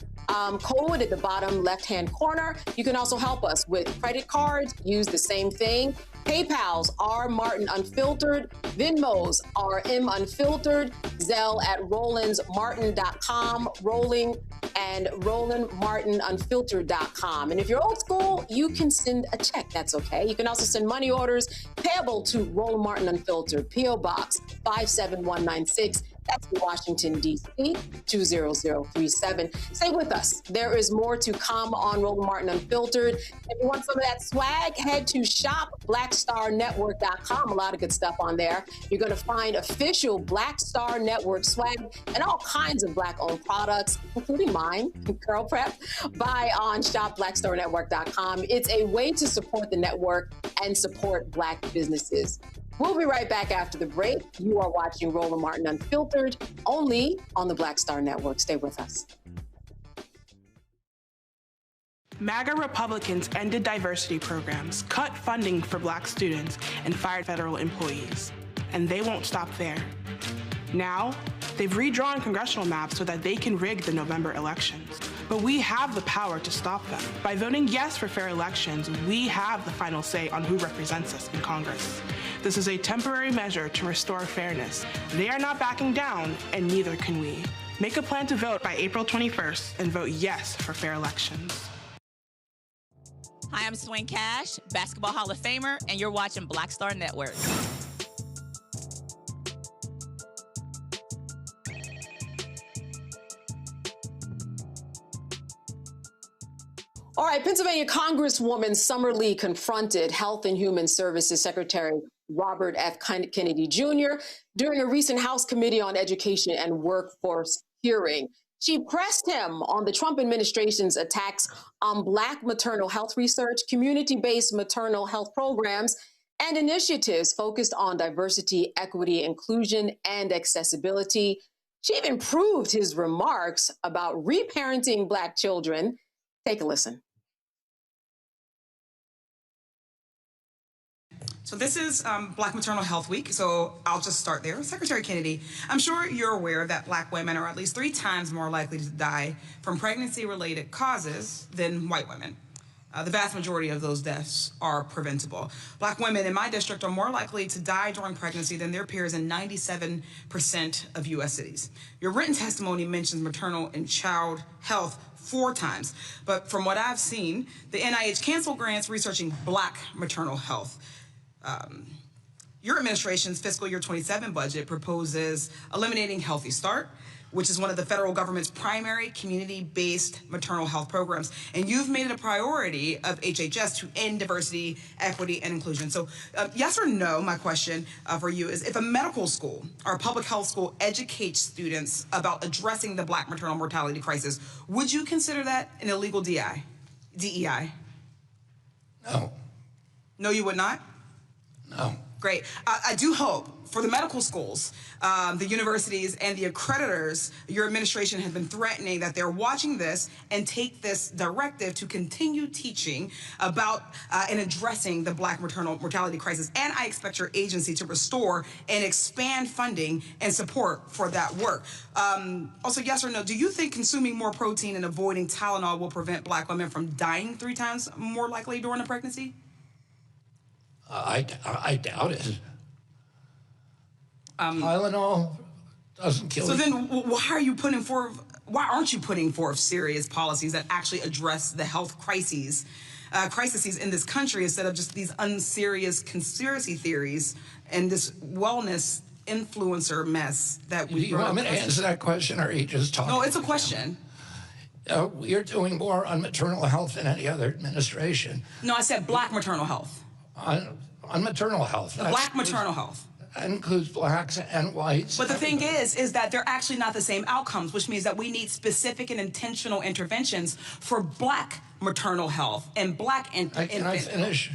Speaker 4: code at the bottom left-hand corner. You can also help us with credit cards. Use the same thing. PayPal's R Martin Unfiltered, Venmo's RM Unfiltered, Zelle at rolandsmartin.com, Rolling and RolandMartinUnfiltered.com. And if you're old school, you can send a check. That's okay. You can also send money orders payable to Roland Martin Unfiltered, P.O. Box 57196. That's Washington, D.C., 20037. Stay with us. There is more to come on Roland Martin Unfiltered. If you want some of that swag, head to shopblackstarnetwork.com. A lot of good stuff on there. You're going to find official Black Star Network swag and all kinds of Black-owned products, including mine, Girl Prep. Buy on shopblackstarnetwork.com. It's a way to support the network and support Black businesses. We'll be right back after the break. You are watching Roland Martin Unfiltered, only on the Black Star Network. Stay with us.
Speaker 15: MAGA Republicans ended diversity programs, cut funding for Black students, and fired federal employees. And they won't stop there. Now, they've redrawn congressional maps so that they can rig the November elections. But we have the power to stop them. By voting yes for fair elections, we have the final say on who represents us in Congress. This is a temporary measure to restore fairness. They are not backing down, and neither can we. Make a plan to vote by April 21st and vote yes for fair elections.
Speaker 16: Hi, I'm Swing Cash, Basketball Hall of Famer, and you're watching Black Star Network.
Speaker 4: All right, Pennsylvania Congresswoman Summer Lee confronted Health and Human Services Secretary Robert F. Kennedy Jr. during a recent House Committee on Education and Workforce hearing. She pressed him on the Trump administration's attacks on Black maternal health research, community-based maternal health programs, and initiatives focused on diversity, equity, inclusion, and accessibility. She even proved his remarks about reparenting Black children. Take a listen.
Speaker 17: So this is Black Maternal Health Week, so I'll just start there. Secretary Kennedy, I'm sure you're aware that Black women are at least 3 times more likely to die from pregnancy-related causes than white women. The vast majority of those deaths are preventable. Black women in my district are more likely to die during pregnancy than their peers in 97% of U.S. cities. Your written testimony mentions maternal and child health 4 times, but from what I've seen, the NIH canceled grants researching Black maternal health. Your administration's fiscal year 27 budget proposes eliminating Healthy Start, which is one of the federal government's primary community-based maternal health programs. And you've made it a priority of HHS to end diversity, equity, and inclusion. So yes or no, my question for you is, if a medical school or a public health school educates students about addressing the Black maternal mortality crisis, would you consider that an illegal DEI?
Speaker 18: No.
Speaker 17: No, you would not?
Speaker 18: No.
Speaker 17: Great. I do hope for the medical schools, the universities, and the accreditors, your administration has been threatening that they're watching this and take this directive to continue teaching about and addressing the Black maternal mortality crisis. And I expect your agency to restore and expand funding and support for that work. Also, yes or no, do you think consuming more protein and avoiding Tylenol will prevent Black women from dying 3 times more likely during a pregnancy?
Speaker 18: I doubt it. Tylenol doesn't kill you.
Speaker 17: So then why aren't you putting forth serious policies that actually address the health crises in this country instead of just these unserious conspiracy theories and this wellness influencer mess that we...
Speaker 18: Do you want me to answer that question, or are you just talking?
Speaker 17: No, it's a question.
Speaker 18: We are doing more on maternal health than any other administration.
Speaker 17: No, I said Black maternal health.
Speaker 18: On maternal health.
Speaker 17: Black maternal health.
Speaker 18: That includes Blacks and whites.
Speaker 17: But the thing is that they're actually not the same outcomes, which means that we need specific and intentional interventions for Black maternal health and Black infant.
Speaker 18: Can I finish?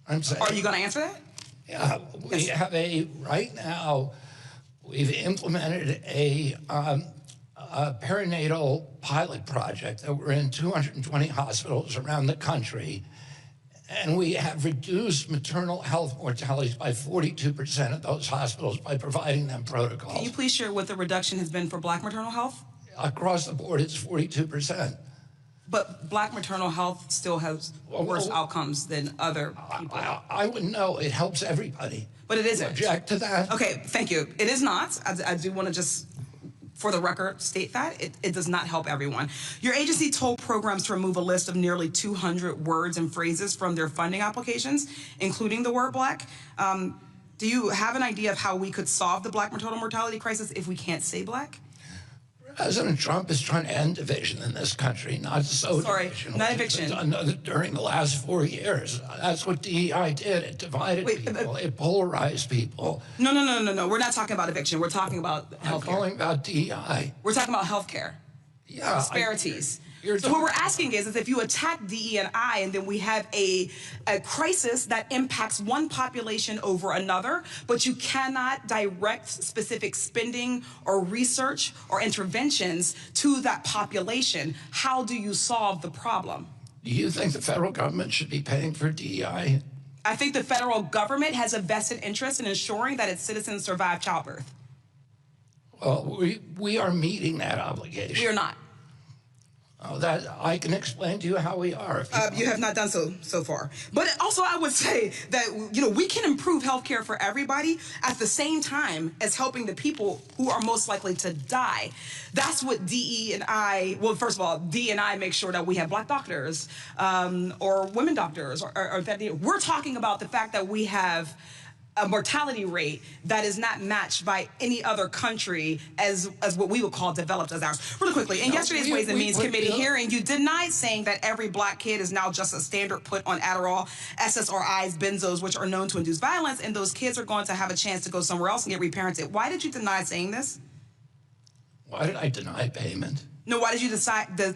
Speaker 18: I'm saying.
Speaker 17: Are you going to answer that?
Speaker 18: Yeah, we have right now, we've implemented a perinatal pilot project that we're in 220 hospitals around the country. And we have reduced maternal health mortalities by 42% at those hospitals by providing them protocols.
Speaker 17: Can you please share what the reduction has been for Black maternal health?
Speaker 18: Across the board, it's 42%.
Speaker 17: But Black maternal health still has worse outcomes than other people.
Speaker 18: I wouldn't know. It helps everybody.
Speaker 17: But it isn't.
Speaker 18: Object to that?
Speaker 17: Okay, thank you. It is not. I do want to just, for the record, state that. It does not help everyone. Your agency told programs to remove a list of nearly 200 words and phrases from their funding applications, including the word Black. Do you have an idea of how we could solve the Black maternal mortality crisis if we can't say Black?
Speaker 18: President Trump is trying to end division in this country, not so division.
Speaker 17: Not eviction.
Speaker 18: During the last 4 years. That's what DEI did. It divided people. It polarized people.
Speaker 17: No. We're not talking about eviction. We're talking about healthcare.
Speaker 18: I'm calling about DEI.
Speaker 17: We're talking about healthcare.
Speaker 18: Yeah.
Speaker 17: Disparities. So what we're asking is if you attack DE&I and then we have a crisis that impacts one population over another, but you cannot direct specific spending or research or interventions to that population, how do you solve the problem?
Speaker 18: Do you think the federal government should be paying for DEI?
Speaker 17: I think the federal government has a vested interest in ensuring that its citizens survive childbirth.
Speaker 18: Well, we are meeting that obligation.
Speaker 17: We are not.
Speaker 18: Oh, that I can explain to you how we are.
Speaker 17: You have not done so far. But also, I would say that we can improve healthcare for everybody at the same time as helping the people who are most likely to die. That's what DE&I. Well, first of all, DE&I makes sure that we have Black doctors or women doctors, or that we're talking about the fact that we have a mortality rate that is not matched by any other country as what we would call developed as ours. Really quickly, in yesterday's Ways and Means Committee hearing, you denied saying that every Black kid is now just a standard put on Adderall, SSRIs, benzos, which are known to induce violence, and those kids are going to have a chance to go somewhere else and get reparented. Why did you deny saying this?
Speaker 18: Why did I deny payment?
Speaker 17: No, why did you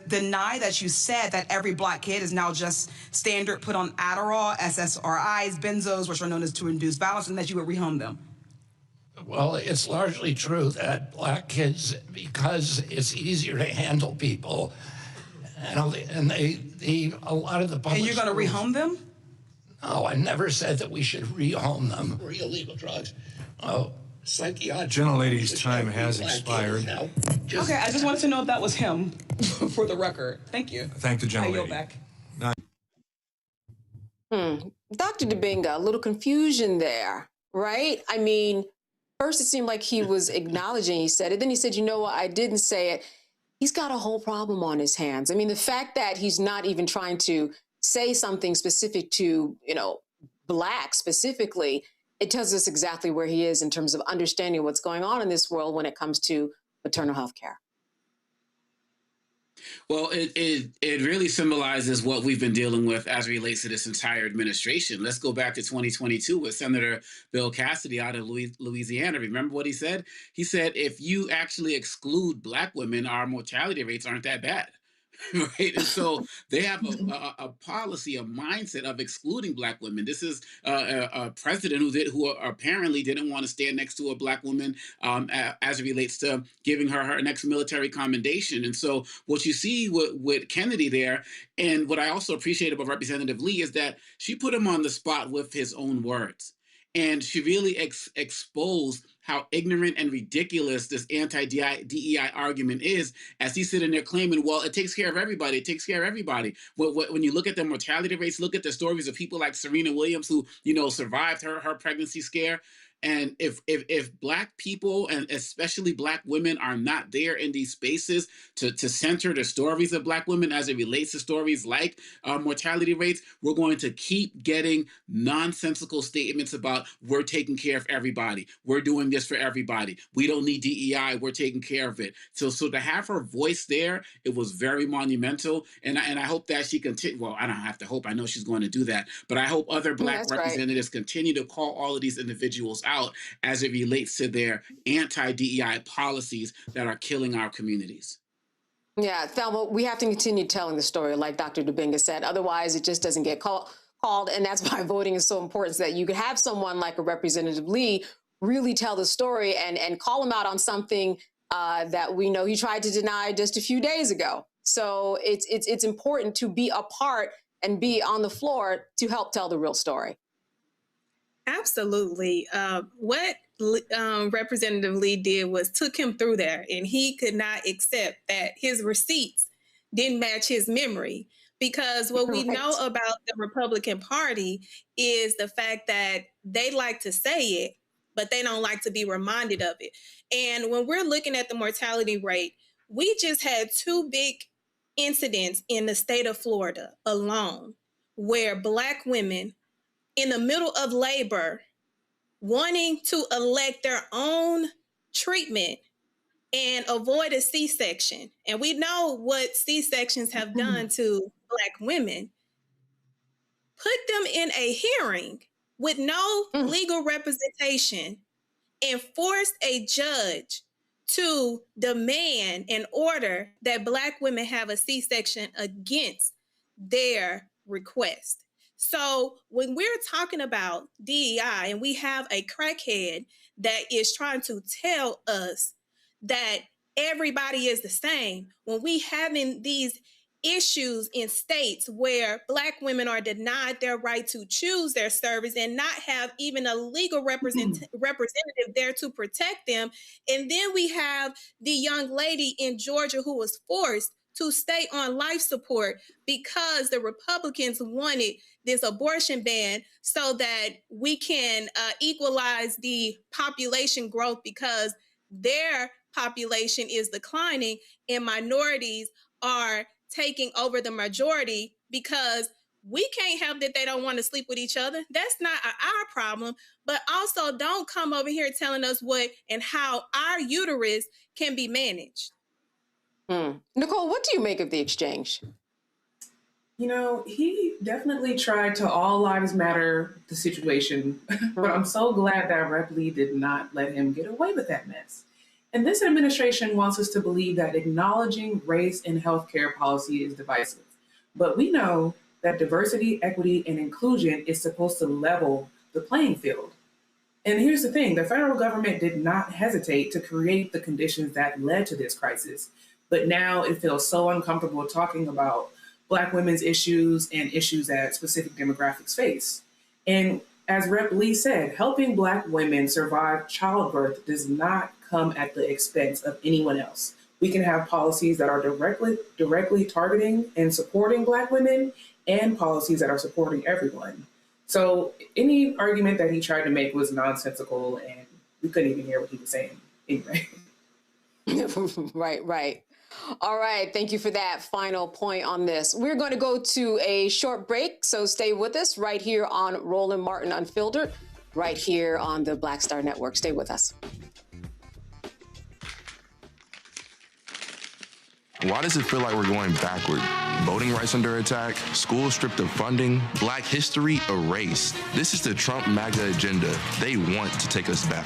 Speaker 17: deny that you said that every Black kid is now just standard put on Adderall, SSRIs, benzos, which are known as to induce violence, and that you would rehome them?
Speaker 18: Well, it's largely true that Black kids, because it's easier to handle people, and a lot of the public.
Speaker 17: And you're going to rehome them?
Speaker 18: No, I never said that we should rehome them for illegal drugs. Oh. Psychiatric.
Speaker 19: Gentlelady's time has expired.
Speaker 17: Okay, I just wanted to know if that was him, for the record. Thank you.
Speaker 19: Thank the gentlelady.
Speaker 17: I yield back.
Speaker 4: Dr. Dibinga, a little confusion there, right? I mean, first it seemed like he was acknowledging he said it. Then he said, you know what, I didn't say it. He's got a whole problem on his hands. I mean, the fact that he's not even trying to say something specific to, Black specifically, it tells us exactly where he is in terms of understanding what's going on in this world when it comes to maternal health care?
Speaker 11: Well, it really symbolizes what we've been dealing with as it relates to this entire administration. Let's go back to 2022 with Senator Bill Cassidy out of Louisiana. Remember what he said? He said, if you actually exclude Black women, our mortality rates aren't that bad. Right. And so they have a policy, a mindset of excluding Black women. This is a president who apparently didn't want to stand next to a Black woman as it relates to giving her next military commendation. And so what you see with Kennedy there, and what I also appreciate about Representative Lee, is that she put him on the spot with his own words. And she really exposed how ignorant and ridiculous this anti-DEI argument is, as he's sitting there claiming, well, it takes care of everybody. It takes care of everybody. When you look at the mortality rates, look at the stories of people like Serena Williams, who, survived her pregnancy scare. And if Black people, and especially Black women, are not there in these spaces to center the stories of Black women as it relates to stories like mortality rates, we're going to keep getting nonsensical statements about we're taking care of everybody. We're doing this for everybody. We don't need DEI. We're taking care of it. So to have her voice there, it was very monumental. And I hope that she continue. Well, I don't have to hope. I know she's going to do that. But I hope other Black representatives continue to call all of these individuals out as it relates to their anti-DEI policies that are killing our communities.
Speaker 4: Yeah, Thelma, we have to continue telling the story, like Dr. Dubinga said. Otherwise, it just doesn't get called. And that's why voting is so important, so that you could have someone like a Representative Lee really tell the story and call him out on something that we know he tried to deny just a few days ago. So it's important to be a part and be on the floor to help tell the real story.
Speaker 12: Absolutely. What Representative Lee did was took him through there, and he could not accept that his receipts didn't match his memory. Because what we know about the Republican Party is the fact that they like to say it, but they don't like to be reminded of it. And when we're looking at the mortality rate, we just had 2 big incidents in the state of Florida alone, where Black women in the middle of labor wanting to elect their own treatment and avoid a C-section. And we know what C-sections have done to Black women. Put them in a hearing with no legal representation and forced a judge to demand and order that Black women have a C-section against their request. So when we're talking about DEI and we have a crackhead that is trying to tell us that everybody is the same, when we having these issues in states where Black women are denied their right to choose their service and not have even a legal representative there to protect them. And then we have the young lady in Georgia who was forced to stay on life support because the Republicans wanted this abortion ban so that we can equalize the population growth, because their population is declining and minorities are taking over the majority, because we can't help that they don't want to sleep with each other. That's not our problem. But also, don't come over here telling us what and how our uterus can be managed.
Speaker 4: Nicole, what do you make of the exchange?
Speaker 6: He definitely tried to all lives matter the situation, but I'm so glad that Rep. Lee did not let him get away with that mess. And this administration wants us to believe that acknowledging race in healthcare policy is divisive. But we know that diversity, equity, and inclusion is supposed to level the playing field. And here's the thing, the federal government did not hesitate to create the conditions that led to this crisis. But now it feels so uncomfortable talking about Black women's issues and issues that specific demographics face. And as Rep. Lee said, helping Black women survive childbirth does not come at the expense of anyone else. We can have policies that are directly targeting and supporting Black women, and policies that are supporting everyone. So any argument that he tried to make was nonsensical, and we couldn't even hear what he was saying anyway.
Speaker 4: Right. All right. Thank you for that final point on this. We're going to go to a short break, so stay with us right here on Roland Martin Unfiltered, right here on the Black Star Network. Stay with us.
Speaker 13: Why does it feel like we're going backward? Voting rights under attack, schools stripped of funding, Black history erased. This is the Trump MAGA agenda. They want to take us back.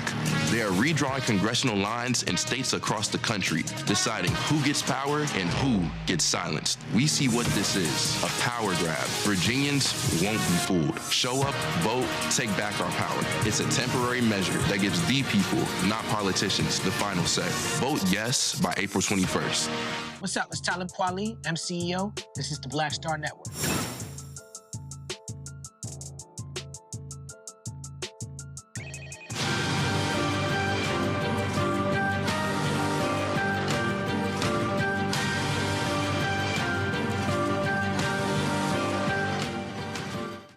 Speaker 13: They are redrawing congressional lines in states across the country, deciding who gets power and who gets silenced. We see what this is, a power grab. Virginians won't be fooled. Show up, vote, take back our power. It's a temporary measure that gives the people, not politicians, the final say. Vote yes by April 21st.
Speaker 20: What's up? It's Talib Kweli. I'm CEO. This is the Black Star Network.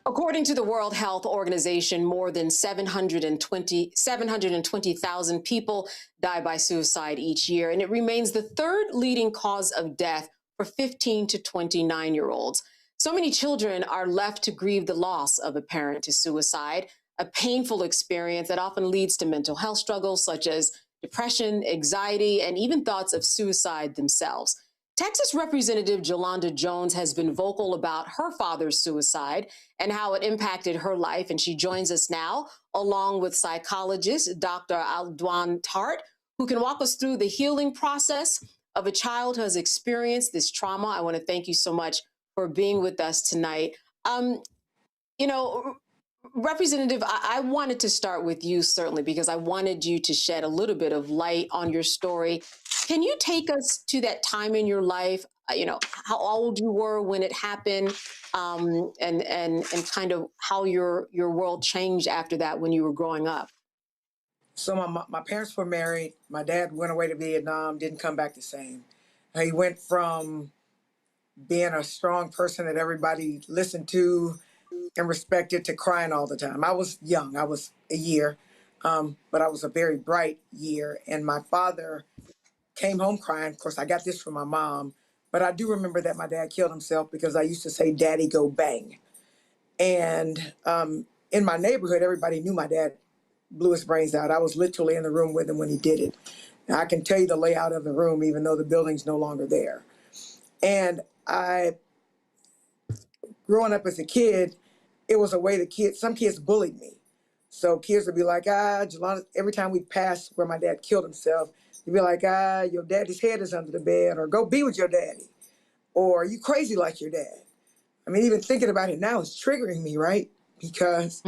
Speaker 4: According to the World Health Organization, more than 720,000 people die by suicide each year, and it remains the third leading cause of death for 15 to 29-year-olds. So many children are left to grieve the loss of a parent to suicide, a painful experience that often leads to mental health struggles such as depression, anxiety, and even thoughts of suicide themselves. Texas Representative Jolanda Jones has been vocal about her father's suicide and how it impacted her life, and she joins us now, along with psychologist Dr. Aldwan Tart, who can walk us through the healing process of a child who has experienced this trauma. I want to thank you so much for being with us tonight. Representative, I wanted to start with you, certainly, because I wanted you to shed a little bit of light on your story. Can you take us to that time in your life, how old you were when it happened, and kind of how your world changed after that when you were growing up?
Speaker 21: So my parents were married. My dad went away to Vietnam, didn't come back the same. He went from being a strong person that everybody listened to and respected to crying all the time. I was young. I was a year, but I was a very bright year. And my father came home crying. Of course, I got this from my mom, but I do remember that my dad killed himself because I used to say, "Daddy, go bang." And in my neighborhood, everybody knew my dad blew his brains out. I was literally in the room with him when he did it. Now, I can tell you the layout of the room, even though the building's no longer there. And growing up as a kid, it was a way that some kids bullied me. So kids would be like, Jolanda, every time we passed where my dad killed himself, they'd be like, your daddy's head is under the bed, or go be with your daddy, or you crazy like your dad. I mean, even thinking about it now is triggering me, right? Because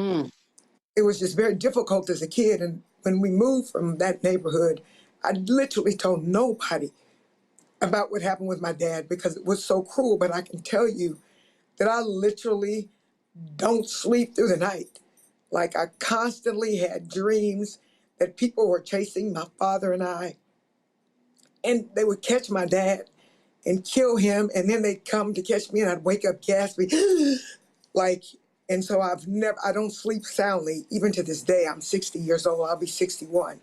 Speaker 21: it was just very difficult as a kid. And when we moved from that neighborhood, I literally told nobody about what happened with my dad because it was so cruel. But I can tell you that I literally don't sleep through the night. Like, I constantly had dreams that people were chasing my father and I, and they would catch my dad and kill him, and then they'd come to catch me, and I'd wake up gasping, and so I don't sleep soundly, even to this day. I'm 60 years old, I'll be 61.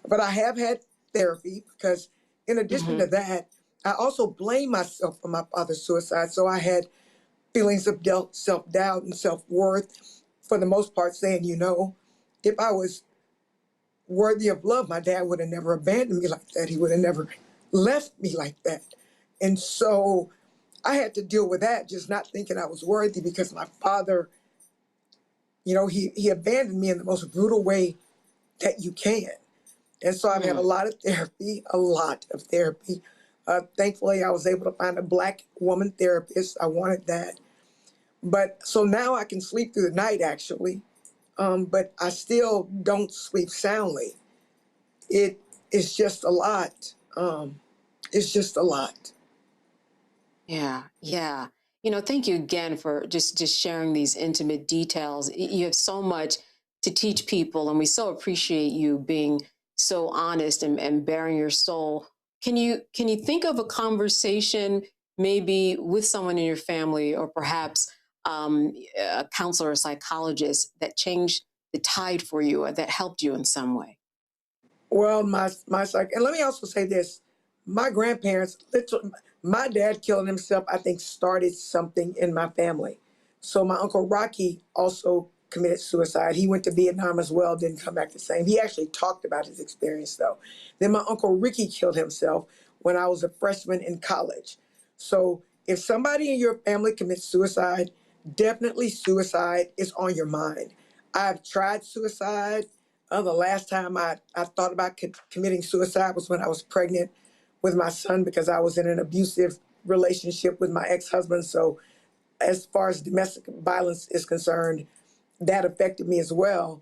Speaker 21: But I have had therapy because in addition to that, I also blame myself for my father's suicide. So I had feelings of self-doubt and self-worth, for the most part, saying, if I was worthy of love, my dad would have never abandoned me like that. He would have never left me like that. And so I had to deal with that, just not thinking I was worthy because my father, he abandoned me in the most brutal way that you can. And so I've had a lot of therapy. Thankfully, I was able to find a Black woman therapist. I wanted that. But so now I can sleep through the night, actually. But I still don't sleep soundly. It's just a lot. It's just a lot.
Speaker 4: Yeah. Thank you again for just sharing these intimate details. You have so much to teach people, and we so appreciate you being so honest and bearing your soul. Can you think of a conversation maybe with someone in your family, or perhaps a counselor or psychologist, that changed the tide for you, or that helped you in some way?
Speaker 21: Well, and let me also say this. My grandparents, my dad killing himself, I think, started something in my family. So my Uncle Rocky also committed suicide. He went to Vietnam as well, didn't come back the same. He actually talked about his experience, though. Then my Uncle Ricky killed himself, when I was a freshman in college. So if somebody in your family commits suicide, definitely suicide is on your mind. I've tried suicide. The last time I thought about committing suicide was when I was pregnant with my son, because I was in an abusive relationship with my ex-husband. So as far as domestic violence is concerned, that affected me as well.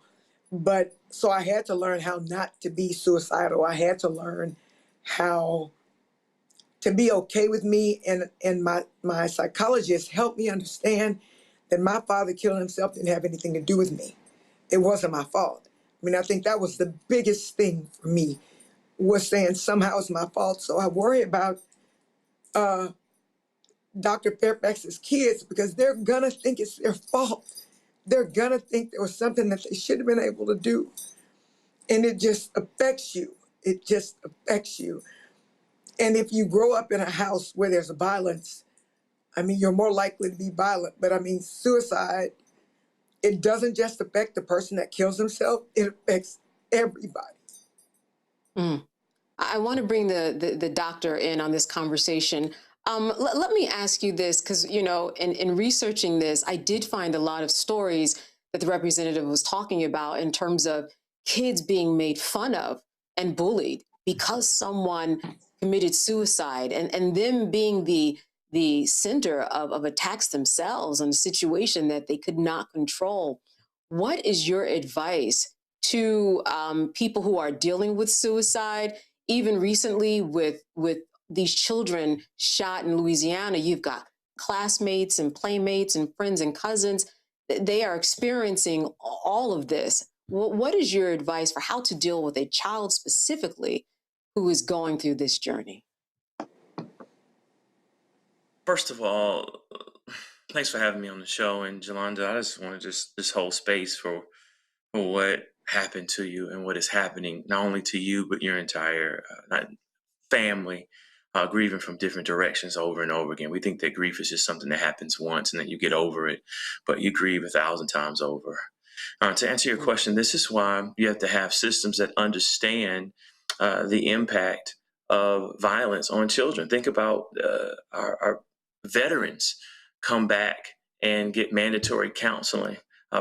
Speaker 21: But so I had to learn how not to be suicidal. I had to learn how to be okay with me. And my psychologist helped me understand that my father killing himself didn't have anything to do with me. It wasn't my fault. I mean, I think that was the biggest thing for me, was saying somehow it's my fault. So I worry about Dr. Fairfax's kids, because they're gonna think it's their fault. They're gonna think there was something that they should have been able to do. And it just affects you. It just affects you. And if you grow up in a house where there's violence, I mean, you're more likely to be violent. But I mean, suicide, it doesn't just affect the person that kills himself, it affects everybody.
Speaker 4: I want to bring the doctor in on this conversation. Let me ask you this, because, you know, in researching this, I did find a lot of stories that the representative was talking about in terms of kids being made fun of and bullied because someone committed suicide, and them being the center of attacks themselves on a situation that they could not control. What is your advice to people who are dealing with suicide? Even recently with these children shot in Louisiana, you've got classmates and playmates and friends and cousins. They are experiencing all of this. What is your advice for how to deal with a child specifically who is going through this journey?
Speaker 3: First of all, thanks for having me on the show. And Jolanda, I just want to this whole space for what happened to you and what is happening, not only to you, but your entire family, grieving from different directions over and over again. We think that grief is just something that happens once and that you get over it, but you grieve 1,000 times over. To answer your question, this is why you have to have systems that understand the impact of violence on children. Think about our veterans come back and get mandatory counseling.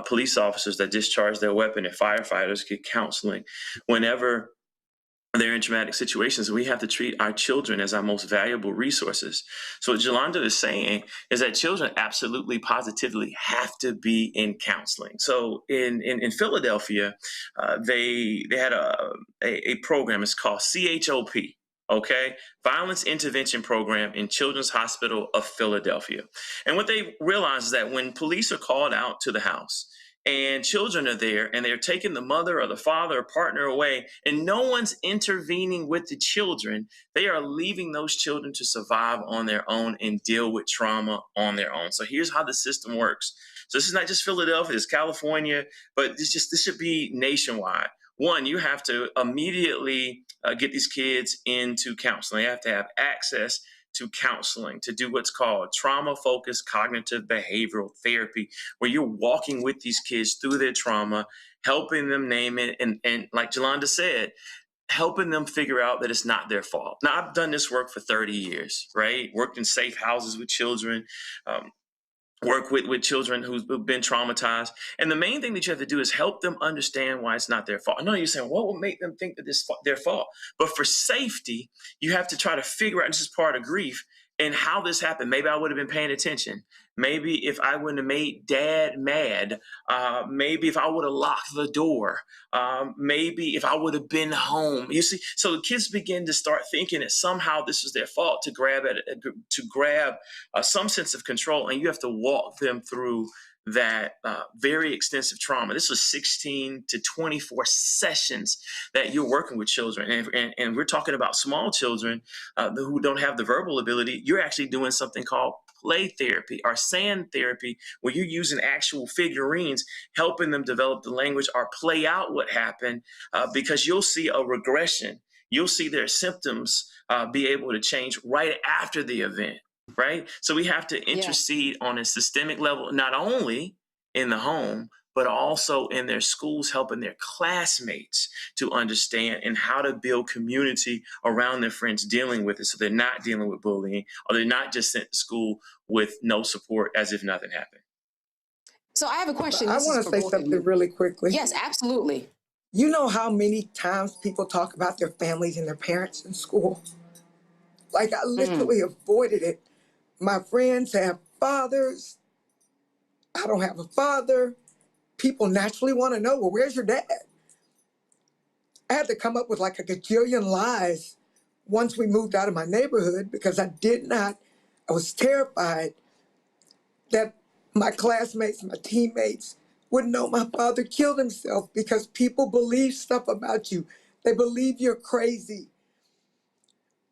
Speaker 3: Police officers that discharge their weapon and firefighters get counseling. Whenever they're in traumatic situations, we have to treat our children as our most valuable resources. So what Jolanda is saying is that children absolutely, positively have to be in counseling. So in Philadelphia, they had a program. It's called CHOP. Okay, Violence Intervention Program in Children's Hospital of Philadelphia. And what they realize is that when police are called out to the house and children are there and they're taking the mother or the father or partner away and no one's intervening with the children, they are leaving those children to survive on their own and deal with trauma on their own. So here's how the system works. So this is not just Philadelphia, it's California, but this should be nationwide. One, you have to immediately get these kids into counseling. They have to have access to counseling, to do what's called trauma-focused cognitive behavioral therapy, where you're walking with these kids through their trauma, helping them name it, and like Jolanda said, helping them figure out that it's not their fault. Now, I've done this work for 30 years, right? Worked in safe houses with children, work with children who've been traumatized. And the main thing that you have to do is help them understand why it's not their fault. I know you're saying, what will make them think that this is their fault? But for safety, you have to try to figure out, this is part of grief, and how this happened. Maybe I would have been paying attention. Maybe if I wouldn't have made dad mad, maybe if I would have locked the door, maybe if I would have been home. You see, so the kids begin to start thinking that somehow this is their fault, to grab some sense of control, and you have to walk them through that very extensive trauma. This was 16 to 24 sessions that you're working with children. And we're talking about small children who don't have the verbal ability. You're actually doing something called play therapy or sand therapy, where you're using actual figurines, helping them develop the language or play out what happened, because you'll see a regression. You'll see their symptoms be able to change right after the event. Right? So we have to intercede on a systemic level, not only in the home, but also in their schools, helping their classmates to understand and how to build community around their friends dealing with it, so they're not dealing with bullying, or they're not just sent to school with no support as if nothing happened.
Speaker 4: So I have a question.
Speaker 21: I
Speaker 4: This
Speaker 21: want
Speaker 4: is
Speaker 21: to
Speaker 4: for
Speaker 21: say
Speaker 4: both of
Speaker 21: something
Speaker 4: you.
Speaker 21: really quickly.
Speaker 4: Yes, absolutely.
Speaker 21: You know how many times people talk about their families and their parents in school? Like, I literally avoided it. My friends have fathers. I don't have a father. People naturally want to know, well, where's your dad? I had to come up with like a gajillion lies once we moved out of my neighborhood, because I was terrified that my classmates, my teammates would know my father killed himself, because people believe stuff about you. They believe you're crazy.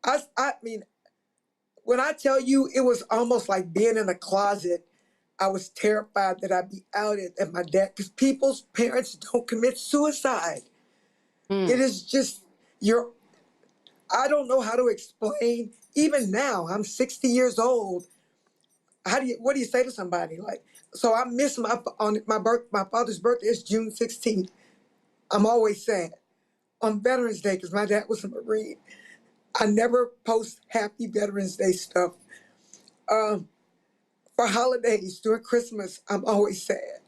Speaker 21: I mean, when I tell you it was almost like being in a closet, I was terrified that I'd be outed at my dad, because people's parents don't commit suicide. It is just, I don't know how to explain. Even now, I'm 60 years old. What do you say to somebody? Like, so I miss my father's birthday is June 16th. I'm always sad. On Veterans Day, because my dad was a Marine, I never post happy Veterans Day stuff. For holidays, during Christmas, I'm always sad.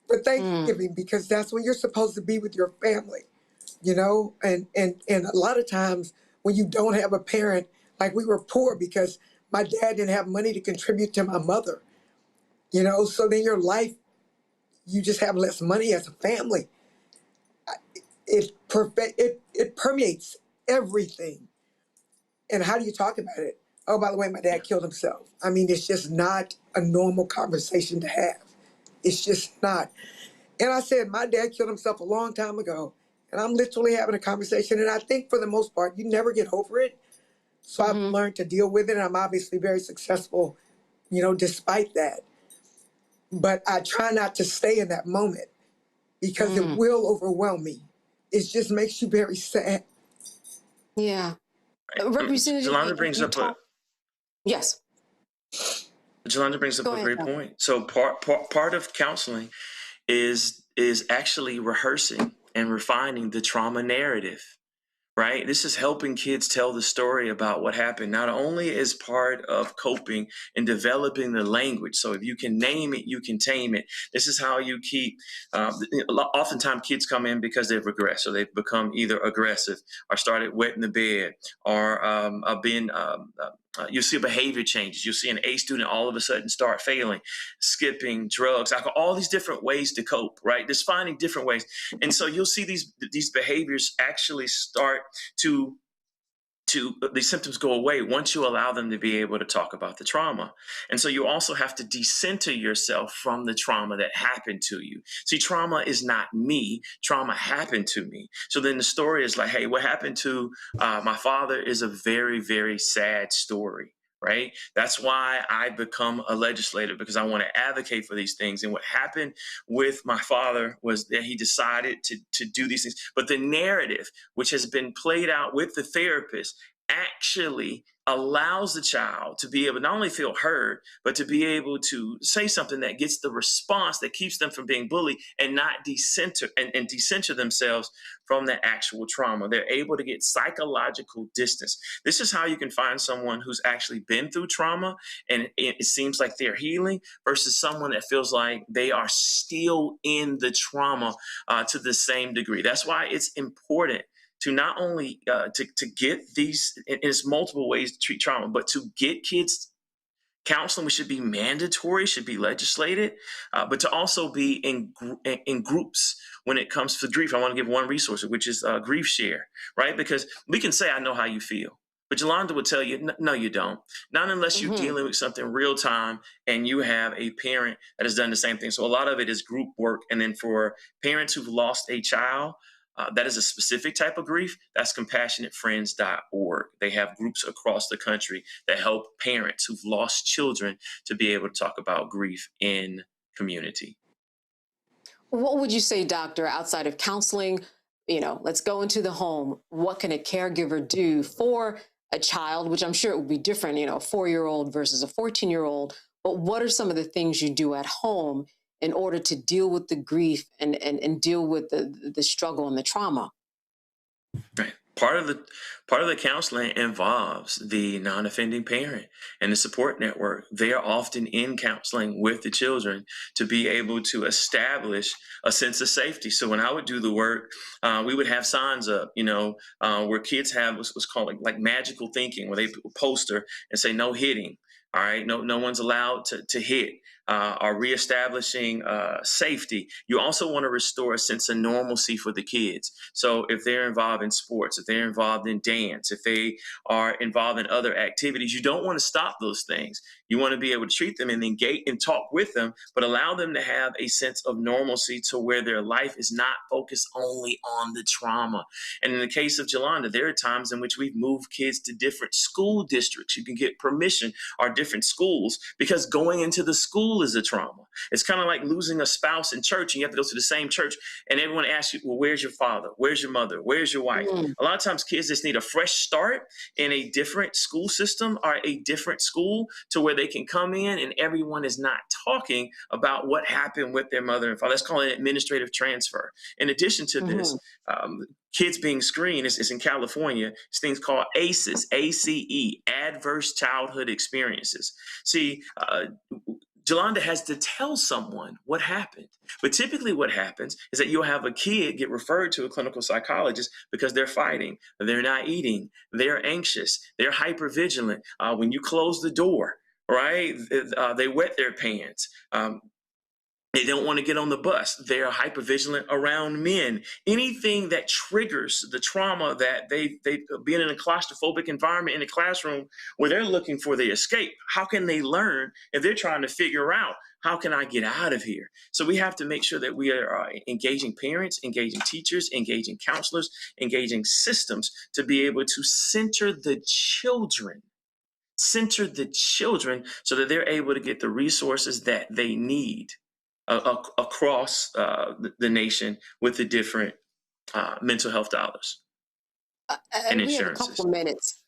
Speaker 21: For Thanksgiving, because that's when you're supposed to be with your family, you know? And a lot of times when you don't have a parent, like we were poor because my dad didn't have money to contribute to my mother, you know? So then your life, you just have less money as a family. It permeates everything. And how do you talk about it? Oh, by the way, my dad killed himself. I mean, it's just not a normal conversation to have. It's just not. And I said, my dad killed himself a long time ago. And I'm literally having a conversation. And I think for the most part, you never get over it. So I've learned to deal with it. And I'm obviously very successful, you know, despite that. But I try not to stay in that moment, because it will overwhelm me. It just makes you very sad.
Speaker 4: Yeah. Representative,
Speaker 3: Jolanda brings up
Speaker 4: Yes.
Speaker 3: Jolanda brings up a great point. So part of counseling is actually rehearsing and refining the trauma narrative, right? This is helping kids tell the story about what happened, not only as part of coping and developing the language. So if you can name it, you can tame it. This is how you keep, oftentimes kids come in because they've regressed. So they've become either aggressive or started wetting the bed, or you see behavior changes. You'll see an A student all of a sudden start failing, skipping, drugs, alcohol, all these different ways to cope, right? Just finding different ways. And so you'll see these behaviors actually start to the symptoms go away once you allow them to be able to talk about the trauma. And so you also have to decenter yourself from the trauma that happened to you. See, trauma is not me. Trauma happened to me. So then the story is like, hey, what happened to my father is a very, very sad story. Right? That's why I become a legislator, because I want to advocate for these things. And what happened with my father was that he decided to do these things. But the narrative, which has been played out with the therapist, actually allows the child to be able to not only feel heard, but to be able to say something that gets the response that keeps them from being bullied and not decenter themselves from the actual trauma. They're able to get psychological distance. This is how you can find someone who's actually been through trauma and it seems like they're healing, versus someone that feels like they are still in the trauma to the same degree. That's why it's important to not only to get these, and there's multiple ways to treat trauma, but to get kids counseling, which should be mandatory, should be legislated, but to also be in groups when it comes to grief. I want to give one resource, which is Grief Share, right? Because we can say, I know how you feel, but Jolanda would tell you, no, you don't. Not unless you're dealing with something real time and you have a parent that has done the same thing. So a lot of it is group work. And then for parents who've lost a child, that is a specific type of grief. That's compassionatefriends.org. They have groups across the country that help parents who've lost children to be able to talk about grief in community.
Speaker 4: What would you say, doctor, outside of counseling? You know, let's go into the home. What can a caregiver do for a child, which I'm sure it would be different, you know, a 4-year-old versus a 14-year-old. But what are some of the things you do at home in order to deal with the grief and deal with the struggle and the trauma?
Speaker 3: Right. Part of the counseling involves the non-offending parent and the support network. They are often in counseling with the children to be able to establish a sense of safety. So when I would do the work, we would have signs up, where kids have what's called like magical thinking, where they put a poster and say no hitting. All right, no one's allowed to hit. Are reestablishing safety. You also want to restore a sense of normalcy for the kids. So if they're involved in sports, if they're involved in dance, if they are involved in other activities, you don't want to stop those things. You want to be able to treat them and engage and talk with them, but allow them to have a sense of normalcy to where their life is not focused only on the trauma. And in the case of Jolanda, there are times in which we've moved kids to different school districts. You can get permission or different schools because going into the school is a trauma. It's kind of like losing a spouse in church, and you have to go to the same church, and everyone asks you, well, where's your father? Where's your mother? Where's your wife? A lot of times kids just need a fresh start in a different school system or a different school to where they can come in and everyone is not talking about what happened with their mother and father. Let's call it administrative transfer. In addition to this, kids being screened is in California. It's things called ACEs, ACE, Adverse Childhood Experiences. See, Jolanda has to tell someone what happened. But typically what happens is that you'll have a kid get referred to a clinical psychologist because they're fighting, they're not eating, they're anxious, they're hypervigilant. When you close the door, right, they wet their pants. They don't want to get on the bus. They are hypervigilant around men. Anything that triggers the trauma that they've been in a claustrophobic environment in a classroom where they're looking for the escape. How can they learn if they're trying to figure out, how can I get out of here? So we have to make sure that we are engaging parents, engaging teachers, engaging counselors, engaging systems to be able to center the children so that they're able to get the resources that they need across the nation with the different mental health dollars and insurances.
Speaker 4: We have a couple of minutes.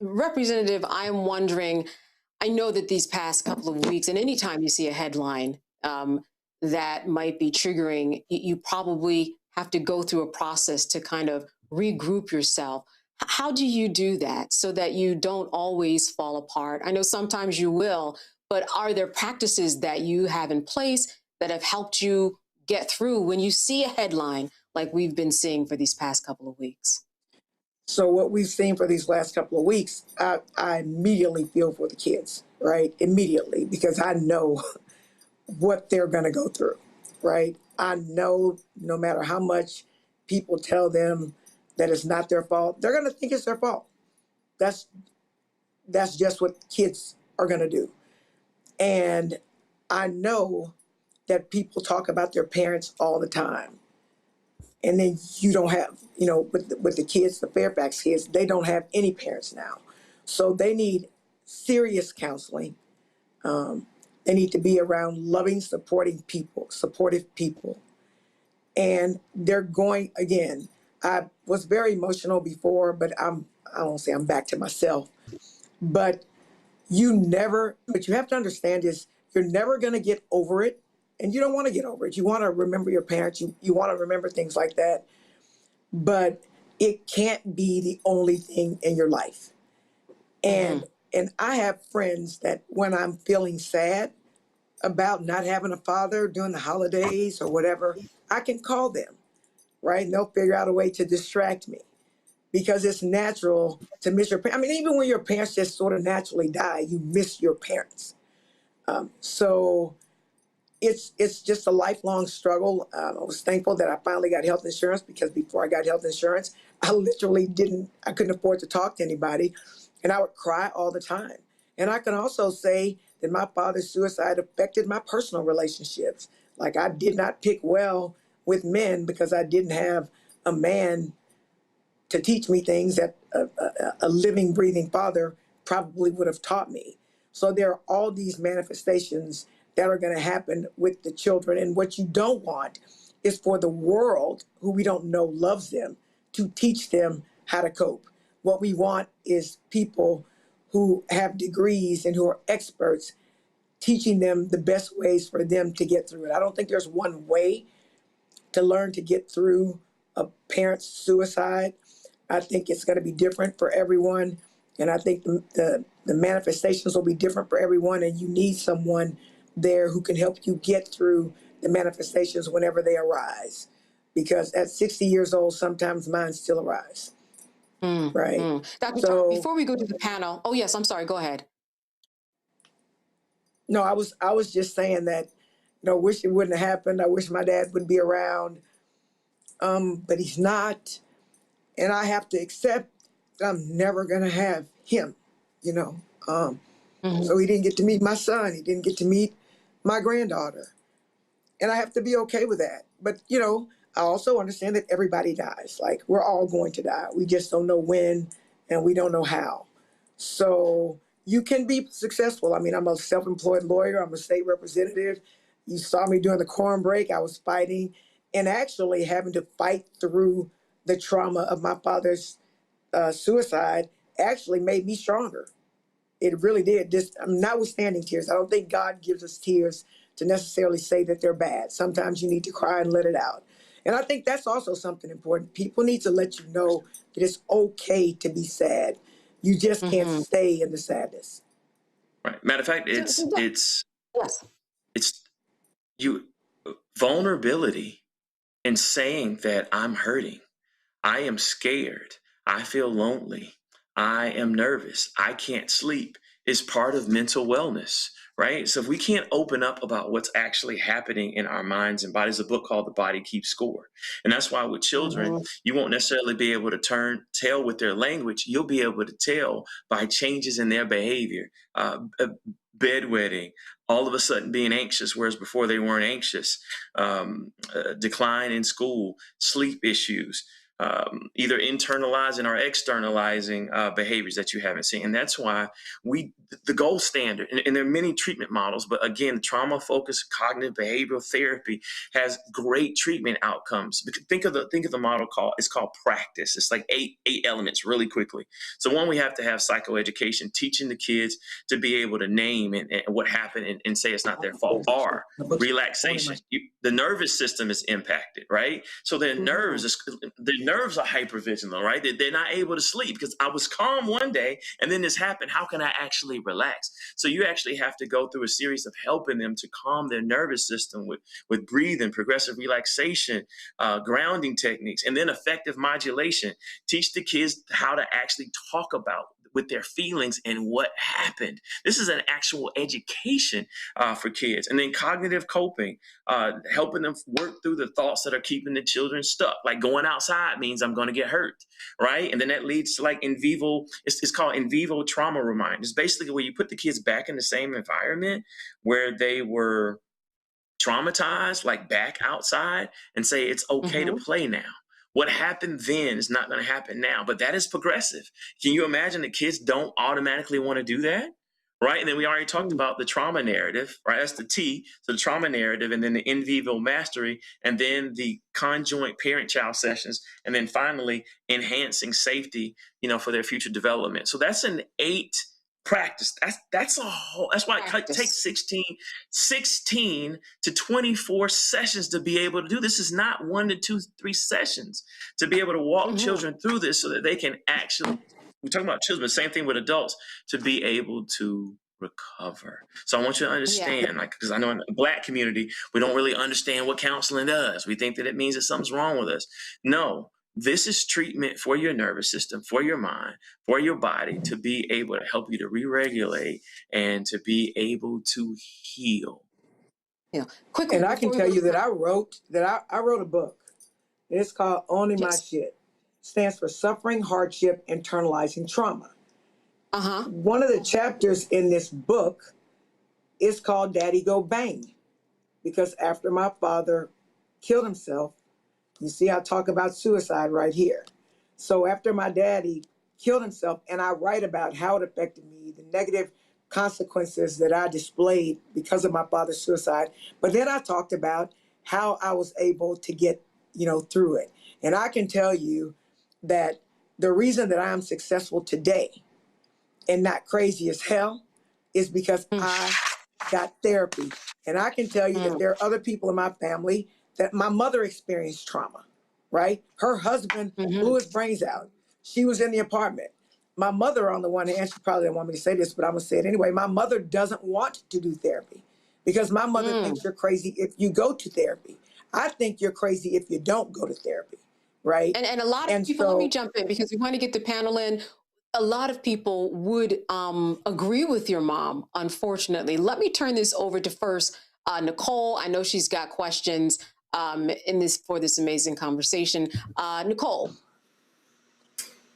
Speaker 4: Representative, I am wondering, I know that these past couple of weeks, and anytime you see a headline that might be triggering, you probably have to go through a process to kind of regroup yourself. How do you do that so that you don't always fall apart? I know sometimes you will, but are there practices that you have in place that have helped you get through when you see a headline like we've been seeing for these past couple of weeks?
Speaker 21: So what we've seen for these last couple of weeks, I immediately feel for the kids, right? Immediately, because I know what they're going to go through, right? I know no matter how much people tell them that it's not their fault, they're going to think it's their fault. That's just what kids are going to do. And I know that people talk about their parents all the time. And then you don't have, with the kids, the Fairfax kids, they don't have any parents now. So they need serious counseling. They need to be around loving, supportive people. And they're going, again, I was very emotional before, but I won't say I'm back to myself. But what you have to understand is you're never going to get over it, and you don't want to get over it. You want to remember your parents. You want to remember things like that, but it can't be the only thing in your life. And I have friends that when I'm feeling sad about not having a father during the holidays or whatever, I can call them, right? And they'll figure out a way to distract me. Because it's natural to miss your parents. I mean, even when your parents just sort of naturally die, you miss your parents. So it's just a lifelong struggle. I was thankful that I finally got health insurance, because before I got health insurance, I literally couldn't afford to talk to anybody, and I would cry all the time. And I can also say that my father's suicide affected my personal relationships. Like, I did not pick well with men because I didn't have a man to teach me things that a living, breathing father probably would have taught me. So there are all these manifestations that are going to happen with the children. And what you don't want is for the world, who we don't know loves them, to teach them how to cope. What we want is people who have degrees and who are experts teaching them the best ways for them to get through it. I don't think there's one way to learn to get through a parent's suicide. I think it's going to be different for everyone. And I think the manifestations will be different for everyone. And you need someone there who can help you get through the manifestations whenever they arise. Because at 60 years old, sometimes mine still arise. Right.
Speaker 4: Dr.
Speaker 21: So
Speaker 4: Tom, before we go to the panel, oh yes, I'm sorry, go ahead.
Speaker 21: no, I was just saying that, wish it wouldn't have happened. I wish my dad would be around. But he's not. And I have to accept that I'm never gonna have him, So he didn't get to meet my son. He didn't get to meet my granddaughter. And I have to be okay with that. But, I also understand that everybody dies. Like, we're all going to die. We just don't know when and we don't know how. So you can be successful. I mean, I'm a self-employed lawyer. I'm a state representative. You saw me during the corn break. I was fighting and actually having to fight through the trauma of my father's suicide actually made me stronger. It really did. I'm notwithstanding tears. I don't think God gives us tears to necessarily say that they're bad. Sometimes you need to cry and let it out. And I think that's also something important. People need to let you know that it's okay to be sad. You just can't stay in the sadness.
Speaker 3: Right. Matter of fact, it's you vulnerability in saying that I'm hurting, I am scared, I feel lonely, I am nervous, I can't sleep is part of mental wellness, right? So if we can't open up about what's actually happening in our minds and bodies, a book called The Body Keeps Score. And that's why with children, you won't necessarily be able to tell with their language. You'll be able to tell by changes in their behavior, bedwetting, all of a sudden being anxious, whereas before they weren't anxious, decline in school, sleep issues, either internalizing or externalizing behaviors that you haven't seen. And that's why the gold standard, and there are many treatment models, but again, trauma-focused cognitive behavioral therapy has great treatment outcomes. Think of the model it's called practice. It's like eight elements really quickly. So one, we have to have psychoeducation, teaching the kids to be able to name and what happened and say it's not their fault. R, relaxation. The nervous system is impacted, right? So their nerves are hypervigilant, right? They're not able to sleep because I was calm one day and then this happened. How can I actually relax? So you actually have to go through a series of helping them to calm their nervous system with breathing, progressive relaxation, grounding techniques, and then effective modulation. Teach the kids how to actually talk about with their feelings and what happened. This is an actual education for kids. And then cognitive coping, helping them work through the thoughts that are keeping the children stuck. Like going outside means I'm going to get hurt, right? And then that leads to like in vivo, it's called in vivo trauma remind. It's basically where you put the kids back in the same environment where they were traumatized, like back outside, and say it's okay to play now. What happened then is not going to happen now, but that is progressive. Can you imagine that kids don't automatically want to do that? Right. And then we already talked about the trauma narrative, right? That's the T. So the trauma narrative, and then the in vivo mastery, and then the conjoint parent-child sessions, and then finally enhancing safety, for their future development. So that's an 8 practice. That's a whole. That's why it takes 16 to 24 sessions to be able to do this. Is not 1 to 2, 3 sessions to be able to walk children through this so that they can actually. We're talking about children, but same thing with adults, to be able to recover. So I want you to understand, because I know in the Black community, we don't really understand what counseling does. We think that it means that something's wrong with us. No. This is treatment for your nervous system, for your mind, for your body, to be able to help you to re-regulate and to be able to heal.
Speaker 21: Yeah, quickly. And I can tell you that I wrote a book. It's called Owning My Shit. Stands for Suffering, Hardship, Internalizing Trauma. One of the chapters in this book is called Daddy Go Bang, because after my father killed himself, you see, I talk about suicide right here. So after my daddy killed himself, and I write about how it affected me, the negative consequences that I displayed because of my father's suicide. But then I talked about how I was able to get, through it. And I can tell you that the reason that I am successful today and not crazy as hell is because I got therapy. And I can tell you that there are other people in my family that my mother experienced trauma, right? Her husband blew his brains out. She was in the apartment. My mother, on the one hand, she probably didn't want me to say this, but I'm going to say it anyway. My mother doesn't want to do therapy because my mother thinks you're crazy if you go to therapy. I think you're crazy if you don't go to therapy, right?
Speaker 4: And a lot of people, let me jump in because we want to get the panel in. A lot of people would agree with your mom, unfortunately. Let me turn this over to first Nicole. I know she's got questions for this amazing conversation. Nicole.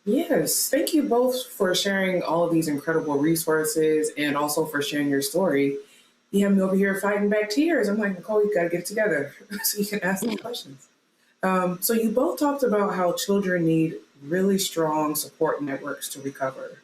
Speaker 6: Yes, thank you both for sharing all of these incredible resources and also for sharing your story. You have me over here fighting back tears. I'm like, Nicole, you got to get it together so you can ask some questions. So you both talked about how children need really strong support networks to recover.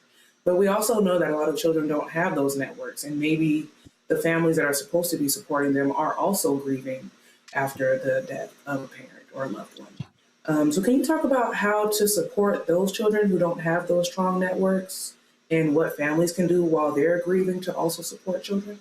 Speaker 6: But we also know that a lot of children don't have those networks, and maybe the families that are supposed to be supporting them are also grieving after the death of a parent or a loved one. So can you talk about how to support those children who don't have those strong networks and what families can do while they're grieving to also support children?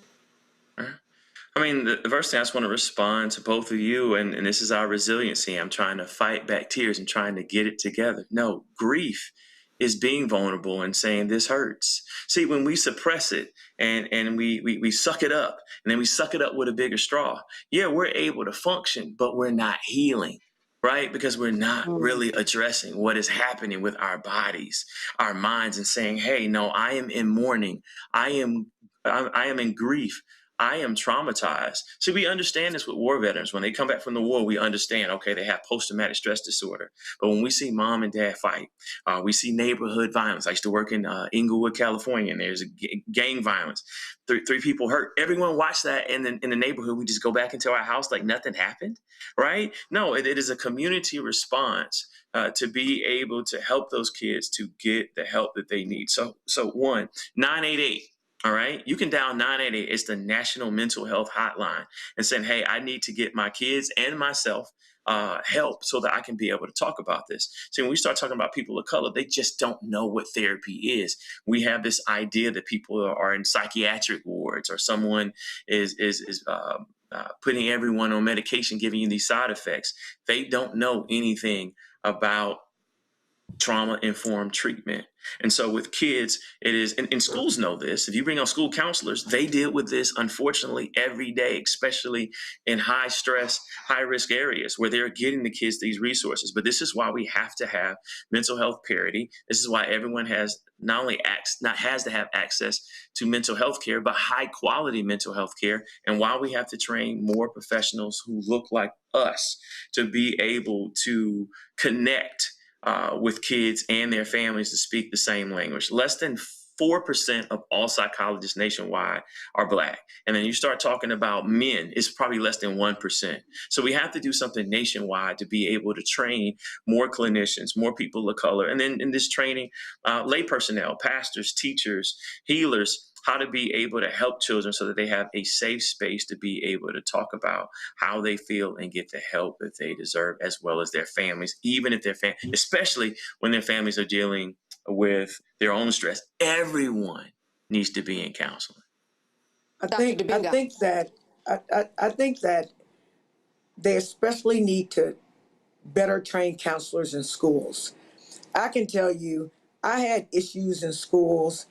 Speaker 3: I mean, the first thing I just want to respond to both of you, and this is our resiliency. I'm trying to fight back tears and trying to get it together. No, grief is being vulnerable and saying this hurts. See, when we suppress it and we suck it up, and then we suck it up with a bigger straw, yeah, we're able to function, but we're not healing. Right? Because we're not really addressing what is happening with our bodies, our minds, and saying, hey, no, I am in mourning. I am in grief. I am traumatized. So we understand this with war veterans. When they come back from the war, we understand, okay, they have post-traumatic stress disorder. But when we see mom and dad fight, we see neighborhood violence. I used to work in Inglewood, California, and there's gang violence. Three people hurt. Everyone watched that in the neighborhood. We just go back into our house like nothing happened, right? No, it is a community response to be able to help those kids to get the help that they need. So 988. All right. You can dial 988. It's the National Mental Health Hotline, and saying, hey, I need to get my kids and myself help so that I can be able to talk about this. So when we start talking about people of color, they just don't know what therapy is. We have this idea that people are in psychiatric wards, or someone is putting everyone on medication, giving you these side effects. They don't know anything about trauma-informed treatment. And so with kids, it is, and schools know this. If you bring on school counselors, they deal with this, unfortunately, every day, especially in high stress, high risk areas where they're getting the kids these resources. But this is why we have to have mental health parity. This is why everyone has not only has to have access to mental health care, but high quality mental health care. And why we have to train more professionals who look like us to be able to connect with kids and their families to speak the same language. Less than 4% of all psychologists nationwide are Black. And then you start talking about men, it's probably less than 1%. So we have to do something nationwide to be able to train more clinicians, more people of color. And then in this training, lay personnel, pastors, teachers, healers, how to be able to help children so that they have a safe space to be able to talk about how they feel and get the help that they deserve, as well as their families, even if especially when their families are dealing with their own stress. Everyone needs to be in counseling.
Speaker 21: I think that they especially need to better train counselors in schools. I can tell you, I had issues in schools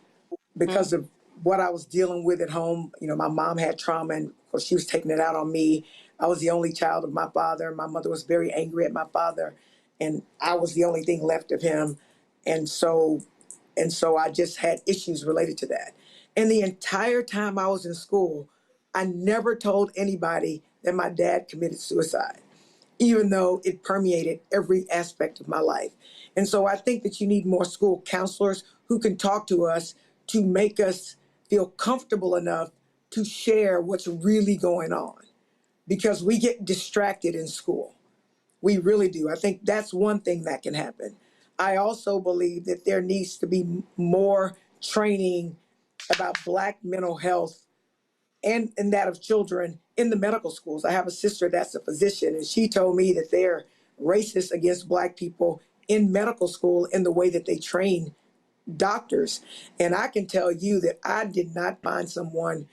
Speaker 21: because of what I was dealing with at home. You know, my mom had trauma, and of course she was taking it out on me. I was the only child of my father. My mother was very angry at my father, and I was the only thing left of him. And so I just had issues related to that. And the entire time I was in school, I never told anybody that my dad committed suicide, even though it permeated every aspect of my life. And so I think that you need more school counselors who can talk to us to make us feel comfortable enough to share what's really going on, because we get distracted in school. We really do. I think that's one thing that can happen. I also believe that there needs to be more training about Black mental health and that of children in the medical schools. I have a sister that's a physician, and she told me that they're racist against Black people in medical school in the way that they train doctors. And I can tell you that I did not find someone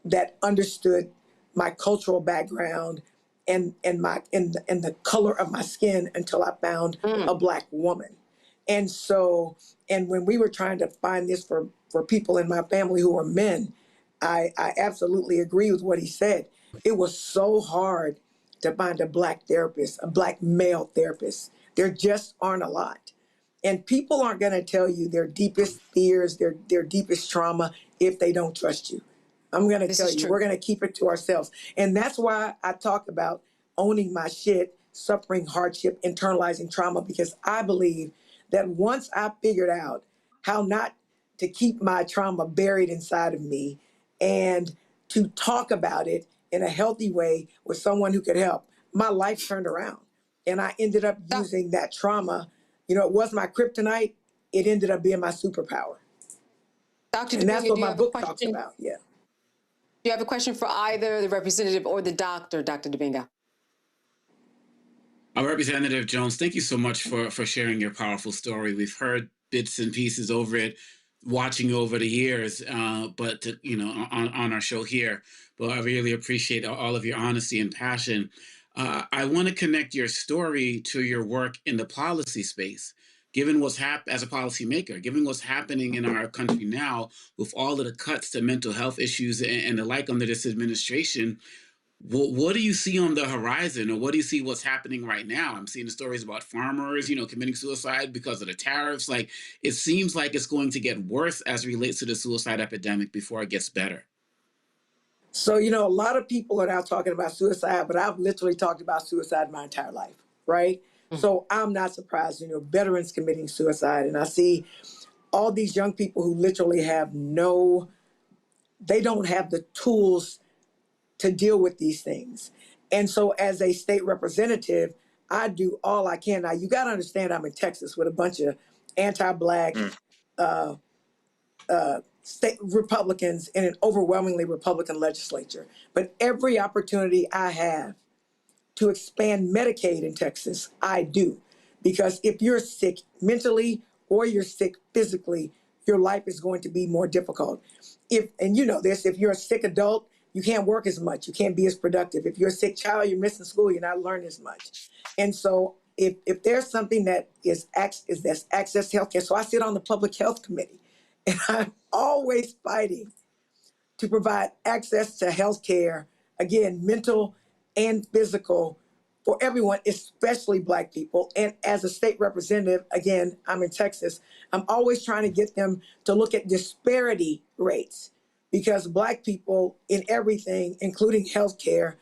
Speaker 21: that understood my cultural background and the color of my skin until I found a Black woman. And so, and when we were trying to find this for people in my family who are men, I absolutely agree with what he said. It was so hard to find a Black therapist, a Black male therapist. There just aren't a lot. And people aren't going to tell you their deepest fears, their deepest trauma if they don't trust you. I'm going to tell you, we're going to keep it to ourselves. And that's why I talk about owning my shit, suffering hardship, internalizing trauma, because I believe that once I figured out how not to keep my trauma buried inside of me and to talk about it in a healthy way with someone who could help, my life turned around. And I ended up using that trauma. You know, it was my kryptonite. It ended up being my superpower.
Speaker 4: Dr.
Speaker 21: And that's
Speaker 4: Dominga,
Speaker 21: what my book talks about. Yeah.
Speaker 4: Do you have a question for either the representative or the doctor, Dr. Dominga?
Speaker 11: Representative Jones, thank you so much for sharing your powerful story. We've heard bits and pieces over it, watching over the years, but on our show here. But I really appreciate all of your honesty and passion. I want to connect your story to your work in the policy space. Given what's as a policymaker, given what's happening in our country now with all of the cuts to mental health issues and the like under this administration, what do you see on the horizon, or what do you see what's happening right now? I'm seeing the stories about farmers, committing suicide because of the tariffs. Like, it seems like it's going to get worse as it relates to the suicide epidemic before it gets better.
Speaker 21: So, a lot of people are now talking about suicide, but I've literally talked about suicide my entire life, right? So I'm not surprised, veterans committing suicide. And I see all these young people who literally they don't have the tools to deal with these things. And so as a state representative, I do all I can. Now, you got to understand, I'm in Texas with a bunch of anti-Black state Republicans in an overwhelmingly Republican legislature. But every opportunity I have to expand Medicaid in Texas, I do. Because if you're sick mentally or you're sick physically, your life is going to be more difficult. And you know this, if you're a sick adult, you can't work as much. You can't be as productive. If you're a sick child, you're missing school, you're not learning as much. And so if there's something that that's access to healthcare, so I sit on the Public Health Committee, and I'm always fighting to provide access to healthcare, again, mental and physical, for everyone, especially Black people. And as a state representative, again, I'm in Texas, I'm always trying to get them to look at disparity rates, because Black people in everything, including healthcare,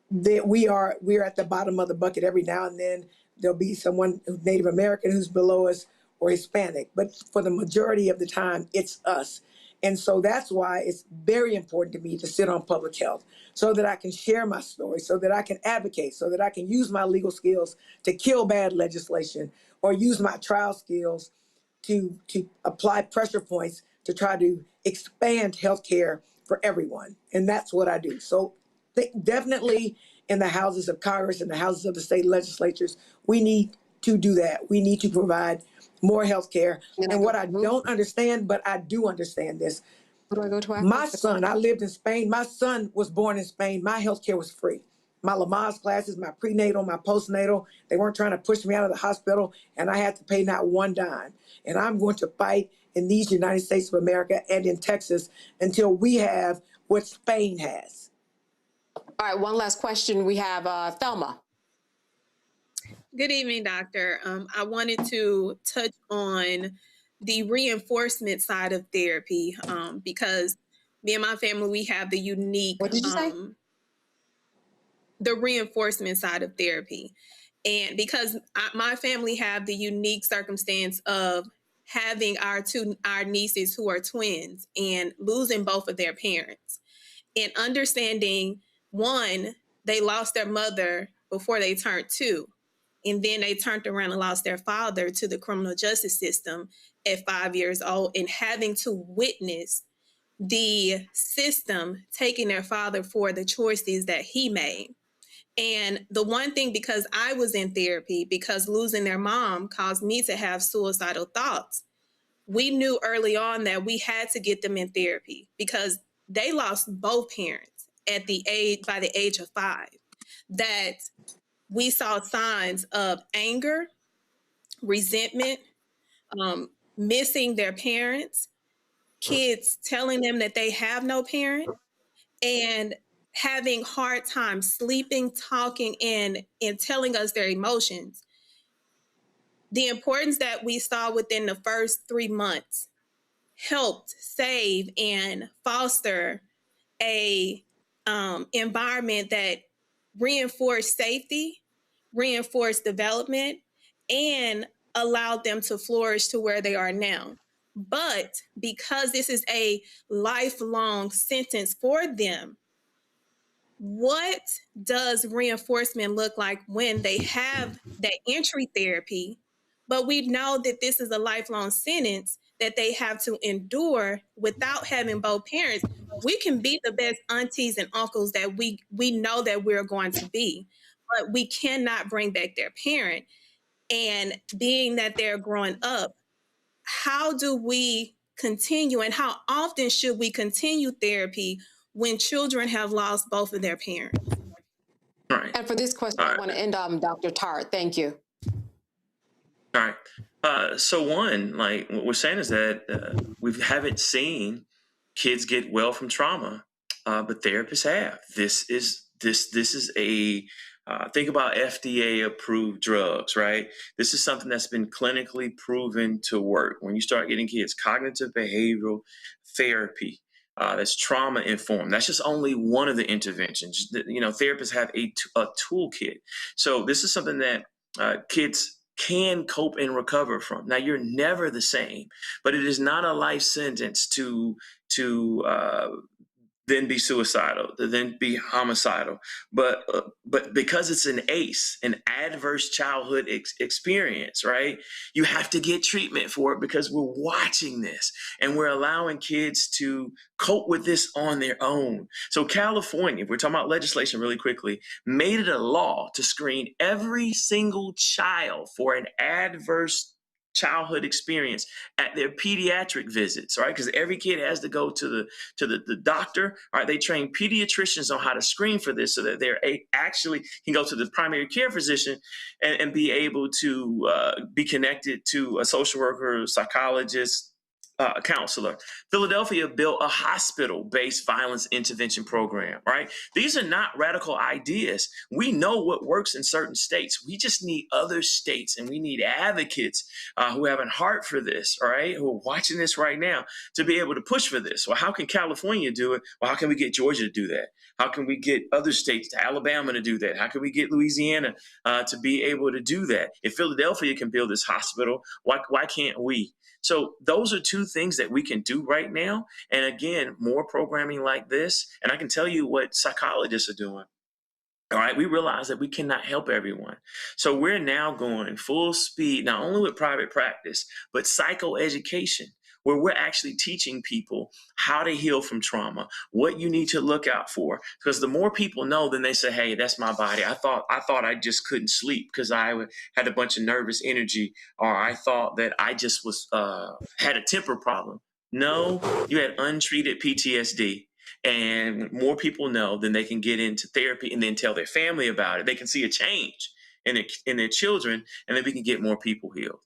Speaker 21: we're at the bottom of the bucket. Every now and then there'll be someone Native American who's below us or Hispanic, but for the majority of the time, it's us. And so that's why it's very important to me to sit on public health, so that I can share my story, so that I can advocate, so that I can use my legal skills to kill bad legislation, or use my trial skills to apply pressure points to try to expand healthcare for everyone. And that's what I do. So definitely in the houses of Congress and the houses of the state legislatures, we need to do that. We need to provide more health care. And what I don't understand, but I do understand this. My son, I lived in Spain. My son was born in Spain. My health care was free. My Lamaze classes, my prenatal, my postnatal, they weren't trying to push me out of the hospital, and I had to pay not one dime. And I'm going to fight in these United States of America and in Texas until we have what Spain has.
Speaker 4: All right, one last question. We have Thelma.
Speaker 12: Good evening, Doctor. I wanted to touch on the reinforcement side of therapy because me and my family, we have the unique,
Speaker 4: what did you say?
Speaker 12: The reinforcement side of therapy. And because my family have the unique circumstance of having our nieces who are twins and losing both of their parents, and understanding, one, they lost their mother before they turned 2. And then they turned around and lost their father to the criminal justice system at 5 years old, and having to witness the system taking their father for the choices that he made. And the one thing, because I was in therapy, because losing their mom caused me to have suicidal thoughts, we knew early on that we had to get them in therapy, because they lost both parents by the age of 5. That we saw signs of anger, resentment, missing their parents, kids telling them that they have no parent, and having hard time sleeping, talking, and telling us their emotions. The importance that we saw within the first 3 months helped save and foster a environment that reinforced safety, reinforced development, and allowed them to flourish to where they are now. But because this is a lifelong sentence for them, what does reinforcement look like when they have that entry therapy, but we know that this is a lifelong sentence that they have to endure without having both parents? We can be the best aunties and uncles that we know that we're going to be, but we cannot bring back their parent. And being that they're growing up, how do we continue, and how often should we continue therapy when children have lost both of their parents?
Speaker 3: Right.
Speaker 4: And for this question, I want to end on Dr. Tart. Thank you.
Speaker 3: All right. So one, like what we're saying is that we haven't seen kids get well from trauma, but therapists have. This is a think about FDA approved drugs, right? This is something that's been clinically proven to work. When you start getting kids cognitive behavioral therapy, that's trauma informed. That's just only one of the interventions. You know, therapists have a toolkit. So this is something that kids can cope and recover from. Now, you're never the same, but it is not a life sentence to then be suicidal, to then be homicidal. But because it's an ACE, an adverse childhood experience, right? You have to get treatment for it because we're watching this and we're allowing kids to cope with this on their own. So California, if we're talking about legislation really quickly, made it a law to screen every single child for an adverse childhood experience at their pediatric visits, right? Because every kid has to go to the doctor. All right, they train pediatricians on how to screen for this so that they're actually can go to the primary care physician and be able to be connected to a social worker, psychologist, counselor. Philadelphia built a hospital-based violence intervention program, right? These are not radical ideas. We know what works in certain states. We just need other states, and we need advocates who have a heart for this, all right, who are watching this right now to be able to push for this. Well, how can California do it? Well, how can we get Georgia to do that? How can we get other states, Alabama, to do that? How can we get Louisiana to be able to do that? If Philadelphia can build this hospital, why can't we? So those are two things that we can do right now. And again, more programming like this. And I can tell you what psychologists are doing. All right, we realize that we cannot help everyone. So we're now going full speed, not only with private practice, but psychoeducation, where we're actually teaching people how to heal from trauma, what you need to look out for. Because the more people know, then they say, hey, that's my body. I thought I just couldn't sleep because I had a bunch of nervous energy, or I thought that I just was had a temper problem. No, you had untreated PTSD. And more people know, then they can get into therapy and then tell their family about it. They can see a change in their children, and then we can get more people healed.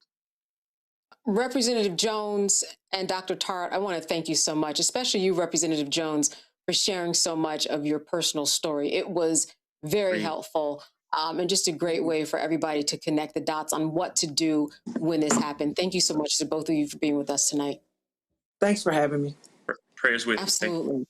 Speaker 4: Representative Jones and Dr. Tart, I want to thank you so much, especially you, Representative Jones, for sharing so much of your personal story. It was very helpful and just a great way for everybody to connect the dots on what to do when this happened. Thank you so much to both of you for being with us tonight.
Speaker 21: Thanks for having me.
Speaker 3: Prayers with you.
Speaker 4: Absolutely.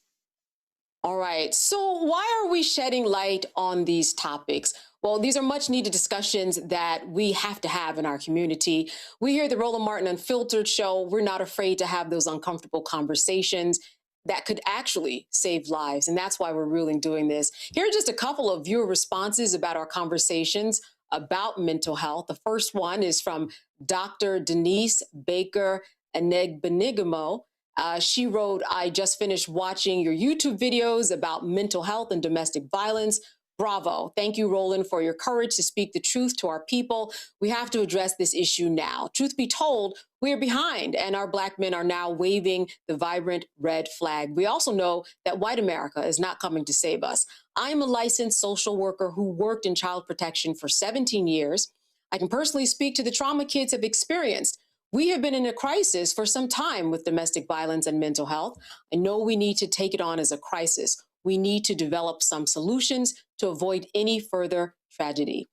Speaker 4: All right. So why are we shedding light on these topics? Well, these are much needed discussions that we have to have in our community. We here at the Roland Martin Unfiltered show, we're not afraid to have those uncomfortable conversations that could actually save lives. And that's why we're really doing this. Here are just a couple of viewer responses about our conversations about mental health. The first one is from Dr. Denise Baker Anegbenigamo. She wrote, I just finished watching your YouTube videos about mental health and domestic violence. Bravo. Thank you, Roland, for your courage to speak the truth to our people. We have to address this issue now. Truth be told, we are behind, and our Black men are now waving the vibrant red flag. We also know that white America is not coming to save us. I'm a licensed social worker who worked in child protection for 17 years. I can personally speak to the trauma kids have experienced. We have been in a crisis for some time with domestic violence and mental health. I know we need to take it on as a crisis. We need to develop some solutions to avoid any further tragedy.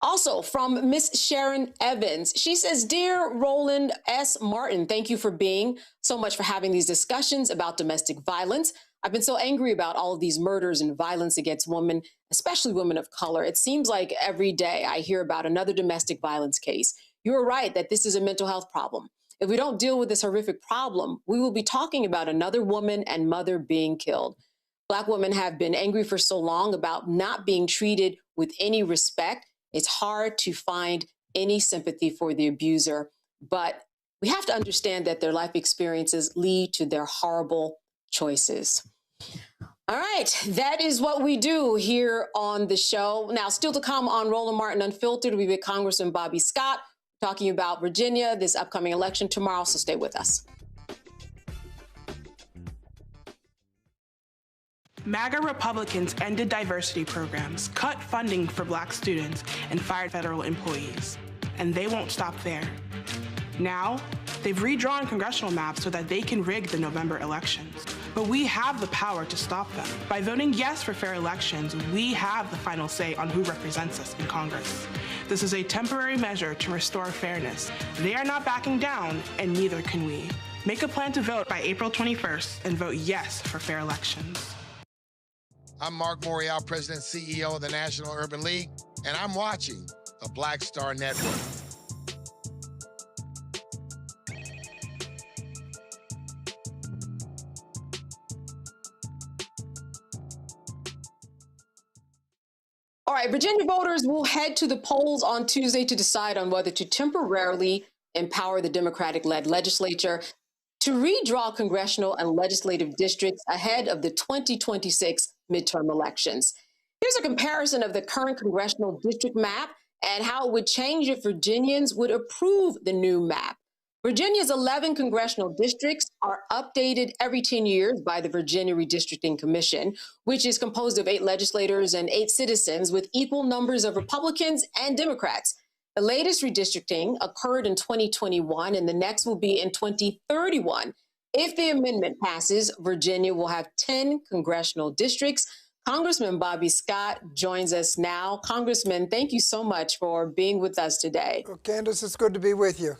Speaker 4: Also from Miss Sharon Evans, she says, "Dear Roland S. Martin, thank you for being so much for having these discussions about domestic violence. I've been so angry about all of these murders and violence against women, especially women of color. It seems like every day I hear about another domestic violence case. You're right that this is a mental health problem. If we don't deal with this horrific problem, we will be talking about another woman and mother being killed. Black women have been angry for so long about not being treated with any respect. It's hard to find any sympathy for the abuser, but we have to understand that their life experiences lead to their horrible choices." All right, that is what we do here on the show. Now, still to come on Roland Martin Unfiltered, we with Congressman Bobby Scott talking about Virginia, this upcoming election tomorrow, so stay with us.
Speaker 15: MAGA Republicans ended diversity programs, cut funding for Black students, and fired federal employees. And they won't stop there. Now, they've redrawn congressional maps so that they can rig the November elections. But we have the power to stop them. By voting yes for fair elections, we have the final say on who represents us in Congress. This is a temporary measure to restore fairness. They are not backing down, and neither can we. Make a plan to vote by April 21st and vote yes for fair elections.
Speaker 5: I'm Mark Morial, President and CEO of the National Urban League, and I'm watching the Black Star Network.
Speaker 4: All right, Virginia voters will head to the polls on Tuesday to decide on whether to temporarily empower the Democratic-led legislature to redraw congressional and legislative districts ahead of the 2026 midterm elections. Here's a comparison of the current congressional district map and how it would change if Virginians would approve the new map. Virginia's 11 congressional districts are updated every 10 years by the Virginia Redistricting Commission, which is composed of 8 legislators and 8 citizens with equal numbers of Republicans and Democrats. The latest redistricting occurred in 2021, and the next will be in 2031. If the amendment passes, Virginia will have 10 congressional districts. Congressman Bobby Scott joins us now. Congressman, thank you so much for being with us today.
Speaker 22: Well, Candace, it's good to be with you.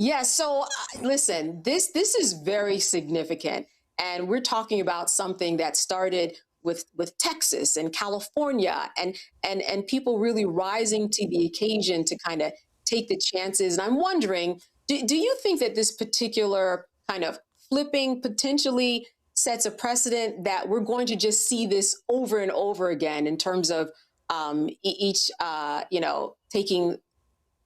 Speaker 4: Yeah, so listen, this is very significant. And we're talking about something that started with Texas and California and people really rising to the occasion to kind of take the chances. And I'm wondering, do you think that this particular kind of flipping potentially sets a precedent that we're going to just see this over and over again in terms of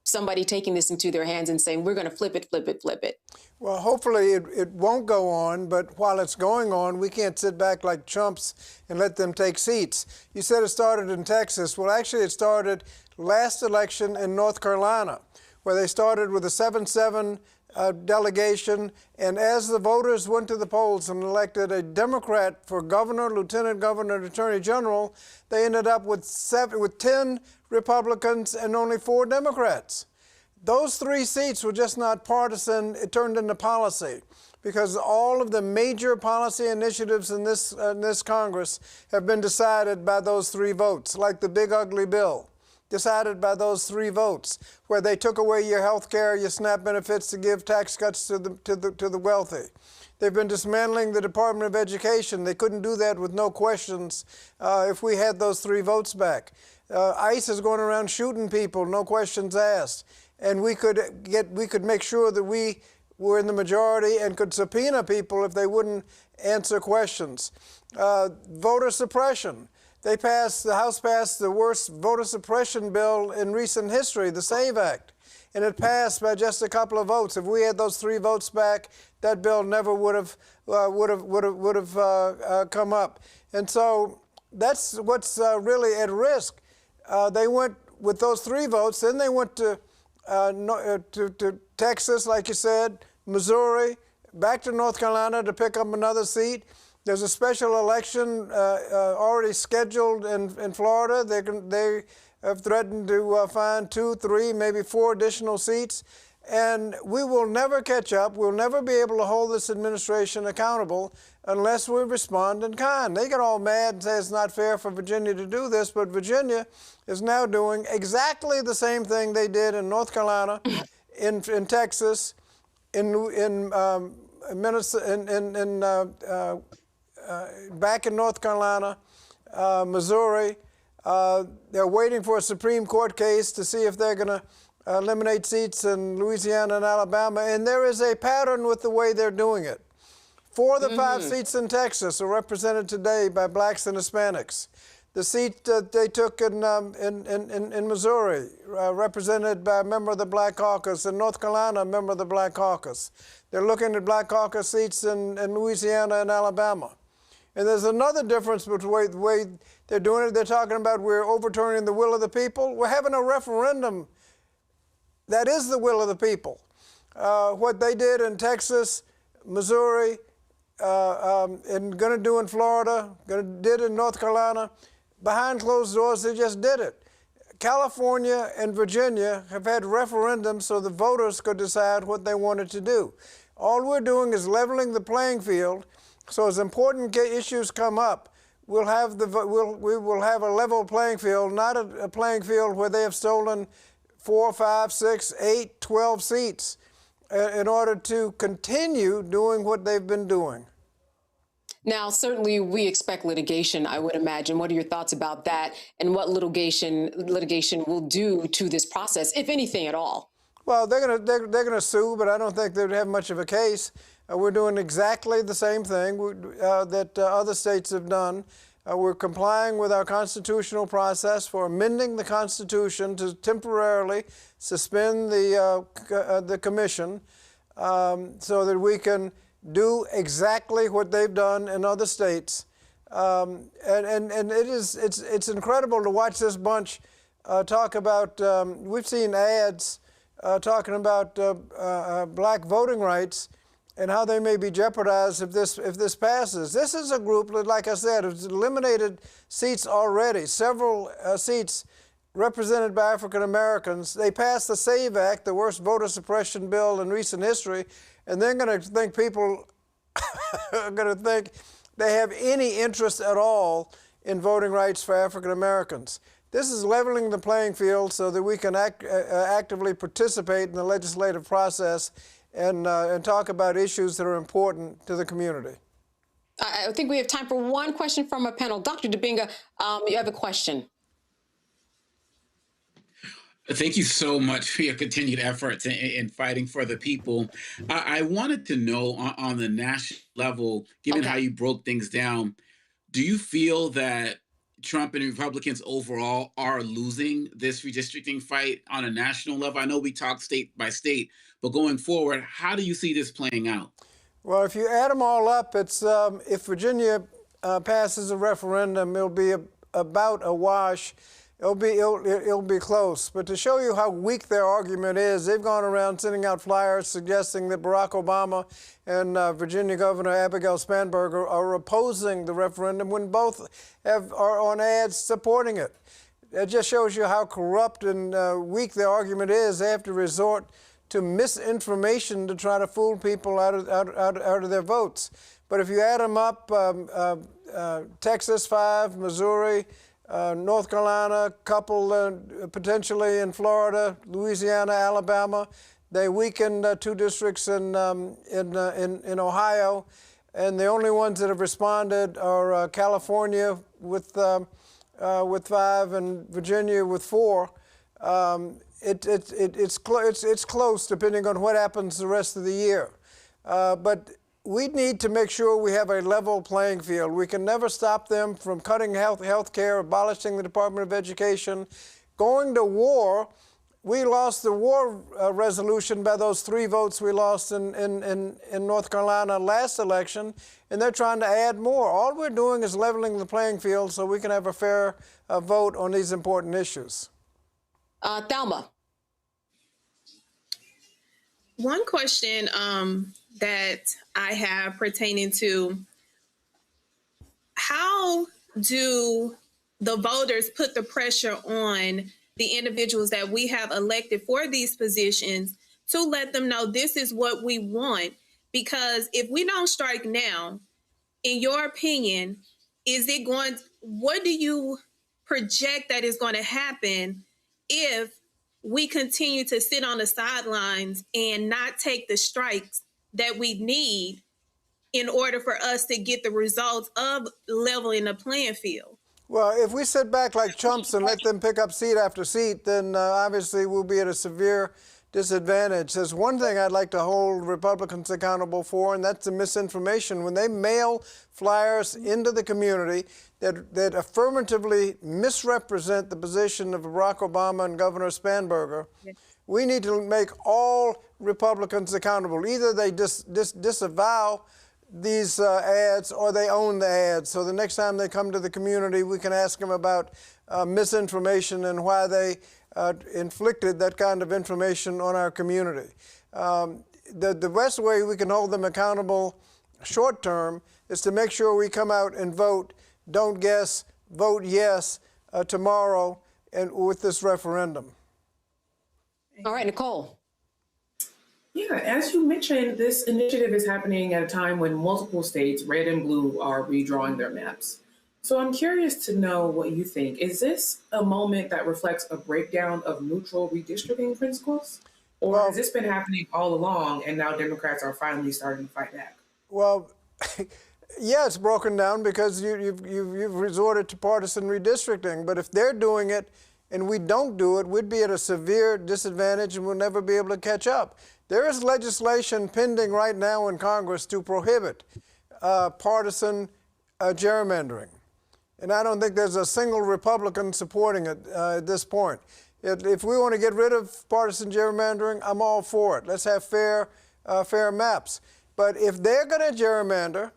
Speaker 4: somebody taking this into their hands and saying, we're going to flip it?
Speaker 22: Well, hopefully it won't go on, but while it's going on, we can't sit back like chumps and let them take seats. You said it started in Texas. Well, actually, it started last election in North Carolina, where they started with a 7-7 delegation, and as the voters went to the polls and elected a Democrat for governor, lieutenant governor, and attorney general, they ended up with 10 Republicans and only 4 Democrats. Those 3 seats were just not partisan. It turned into policy because all of the major policy initiatives in this Congress have been decided by those 3 votes, like the big ugly bill, decided by those 3 votes, where they took away your health care, your SNAP benefits to give tax cuts to the wealthy. They've been dismantling the Department of Education. They couldn't do that with no questions if we had those 3 votes back. ICE is going around shooting people, no questions asked. And we could make sure that we were in the majority and could subpoena people if they wouldn't answer questions. Voter suppression. The House passed the worst voter suppression bill in recent history, the SAVE Act, and it passed by just a couple of votes. If we had those 3 votes back, that bill never would have come up. And so that's what's really at risk. They went with those 3 votes, then they went to to Texas, like you said, Missouri, back to North Carolina to pick up another seat. There's a special election already scheduled in Florida. They have threatened to find 2, 3, maybe 4 additional seats. And we will never catch up. We'll never be able to hold this administration accountable unless we respond in kind. They get all mad and say it's not fair for Virginia to do this, but Virginia is now doing exactly the same thing they did in North Carolina, in Texas, in Minnesota, back in North Carolina, Missouri. They're waiting for a Supreme Court case to see if they're going to eliminate seats in Louisiana and Alabama, and there is a pattern with the way they're doing it. 4 of the 5 seats in Texas are represented today by blacks and Hispanics. The seat that they took in Missouri, represented by a member of the Black Caucus. In North Carolina, a member of the Black Caucus. They're looking at Black Caucus seats in Louisiana and Alabama. And there's another difference between the way they're doing it. They're talking about we're overturning the will of the people. We're having a referendum that is the will of the people. What they did in Missouri, and going to do in Florida, did in North Carolina, behind closed doors, they just did it. California and Virginia have had referendums so the voters could decide what they wanted to do. All we're doing is leveling the playing field, so as important issues come up, we will have a level playing field, not a playing field where they have stolen 4, 5, 6, 8, 12 seats in order to continue doing what they've been doing.
Speaker 4: Now, certainly we expect litigation, I would imagine. What are your thoughts about that, and what litigation will do to this process, if anything at all?
Speaker 22: Well, they're gonna sue, but I don't think they'd have much of a case. We're doing exactly the same thing that other states have done. We're complying with our constitutional process for amending the Constitution to temporarily suspend the commission so that we can do exactly what they've done in other states. And it's incredible to watch this bunch talk about, we've seen ads talking about black voting rights and how they may be jeopardized if this passes. This is a group that, like I said, has eliminated seats already, several seats represented by African Americans. They passed the SAVE Act, the worst voter suppression bill in recent history, and they're going to think people are going to think they have any interest at all in voting rights for African Americans. This is leveling the playing field so that we can actively participate in the legislative process and talk about issues that are important to the community.
Speaker 4: I think we have time for one question from our panel. Dr. Dibinga, you have a question.
Speaker 11: Thank you so much for your continued efforts in fighting for the people. I wanted to know on the national level, given how you broke things down, do you feel that Trump and Republicans overall are losing this redistricting fight on a national level? I know we talk state by state, but going forward, how do you see this playing out?
Speaker 22: Well, if you add them all up, it's if Virginia passes a referendum, it'll be about a wash. It'll be close. But to show you how weak their argument is, they've gone around sending out flyers suggesting that Barack Obama and Virginia Governor Abigail Spanberger are opposing the referendum when both are on ads supporting it. It just shows you how corrupt and weak their argument is. They have to resort to misinformation to try to fool people out of their votes. But if you add them up, Texas 5, Missouri, North Carolina, couple potentially in Florida, Louisiana, Alabama. They weakened 2 districts in Ohio, and the only ones that have responded are California with 5 and Virginia with 4. It's close depending on what happens the rest of the year, but we need to make sure we have a level playing field. We can never stop them from cutting health care, abolishing the Department of Education, going to war. We lost the war resolution by those 3 votes we lost in North Carolina last election, and they're trying to add more. All we're doing is leveling the playing field so we can have a fair vote on these important issues.
Speaker 4: Thelma.
Speaker 12: One question that I have pertaining to how do the voters put the pressure on the individuals that we have elected for these positions to let them know this is what we want? Because if we don't strike now, in your opinion, what do you project that is going to happen if we continue to sit on the sidelines and not take the strikes that we need in order for us to get the results of leveling the playing field?
Speaker 22: Well, if we sit back like chumps and let them pick up seat after seat, then obviously we'll be at a severe disadvantage. There's one thing I'd like to hold Republicans accountable for, and that's the misinformation. When they mail flyers into the community that affirmatively misrepresent the position of Barack Obama and Governor Spanberger, we need to make all Republicans accountable. Either they disavow these ads or they own the ads. So the next time they come to the community, we can ask them about misinformation and why they inflicted that kind of information on our community. The best way we can hold them accountable short term is to make sure we come out and vote, don't guess, vote yes tomorrow and with this referendum.
Speaker 4: All right, Nicole.
Speaker 6: Yeah, as you mentioned, this initiative is happening at a time when multiple states, red and blue, are redrawing their maps. So I'm curious to know what you think. Is this a moment that reflects a breakdown of neutral redistricting principles? Or has this been happening all along and now Democrats are finally starting to fight back?
Speaker 22: Well, yeah, it's broken down because you've resorted to partisan redistricting. But if they're doing it and we don't do it, we'd be at a severe disadvantage and we'll never be able to catch up. There is legislation pending right now in Congress to prohibit partisan gerrymandering. And I don't think there's a single Republican supporting it at this point. If we want to get rid of partisan gerrymandering, I'm all for it. Let's have fair maps. But if they're going to gerrymander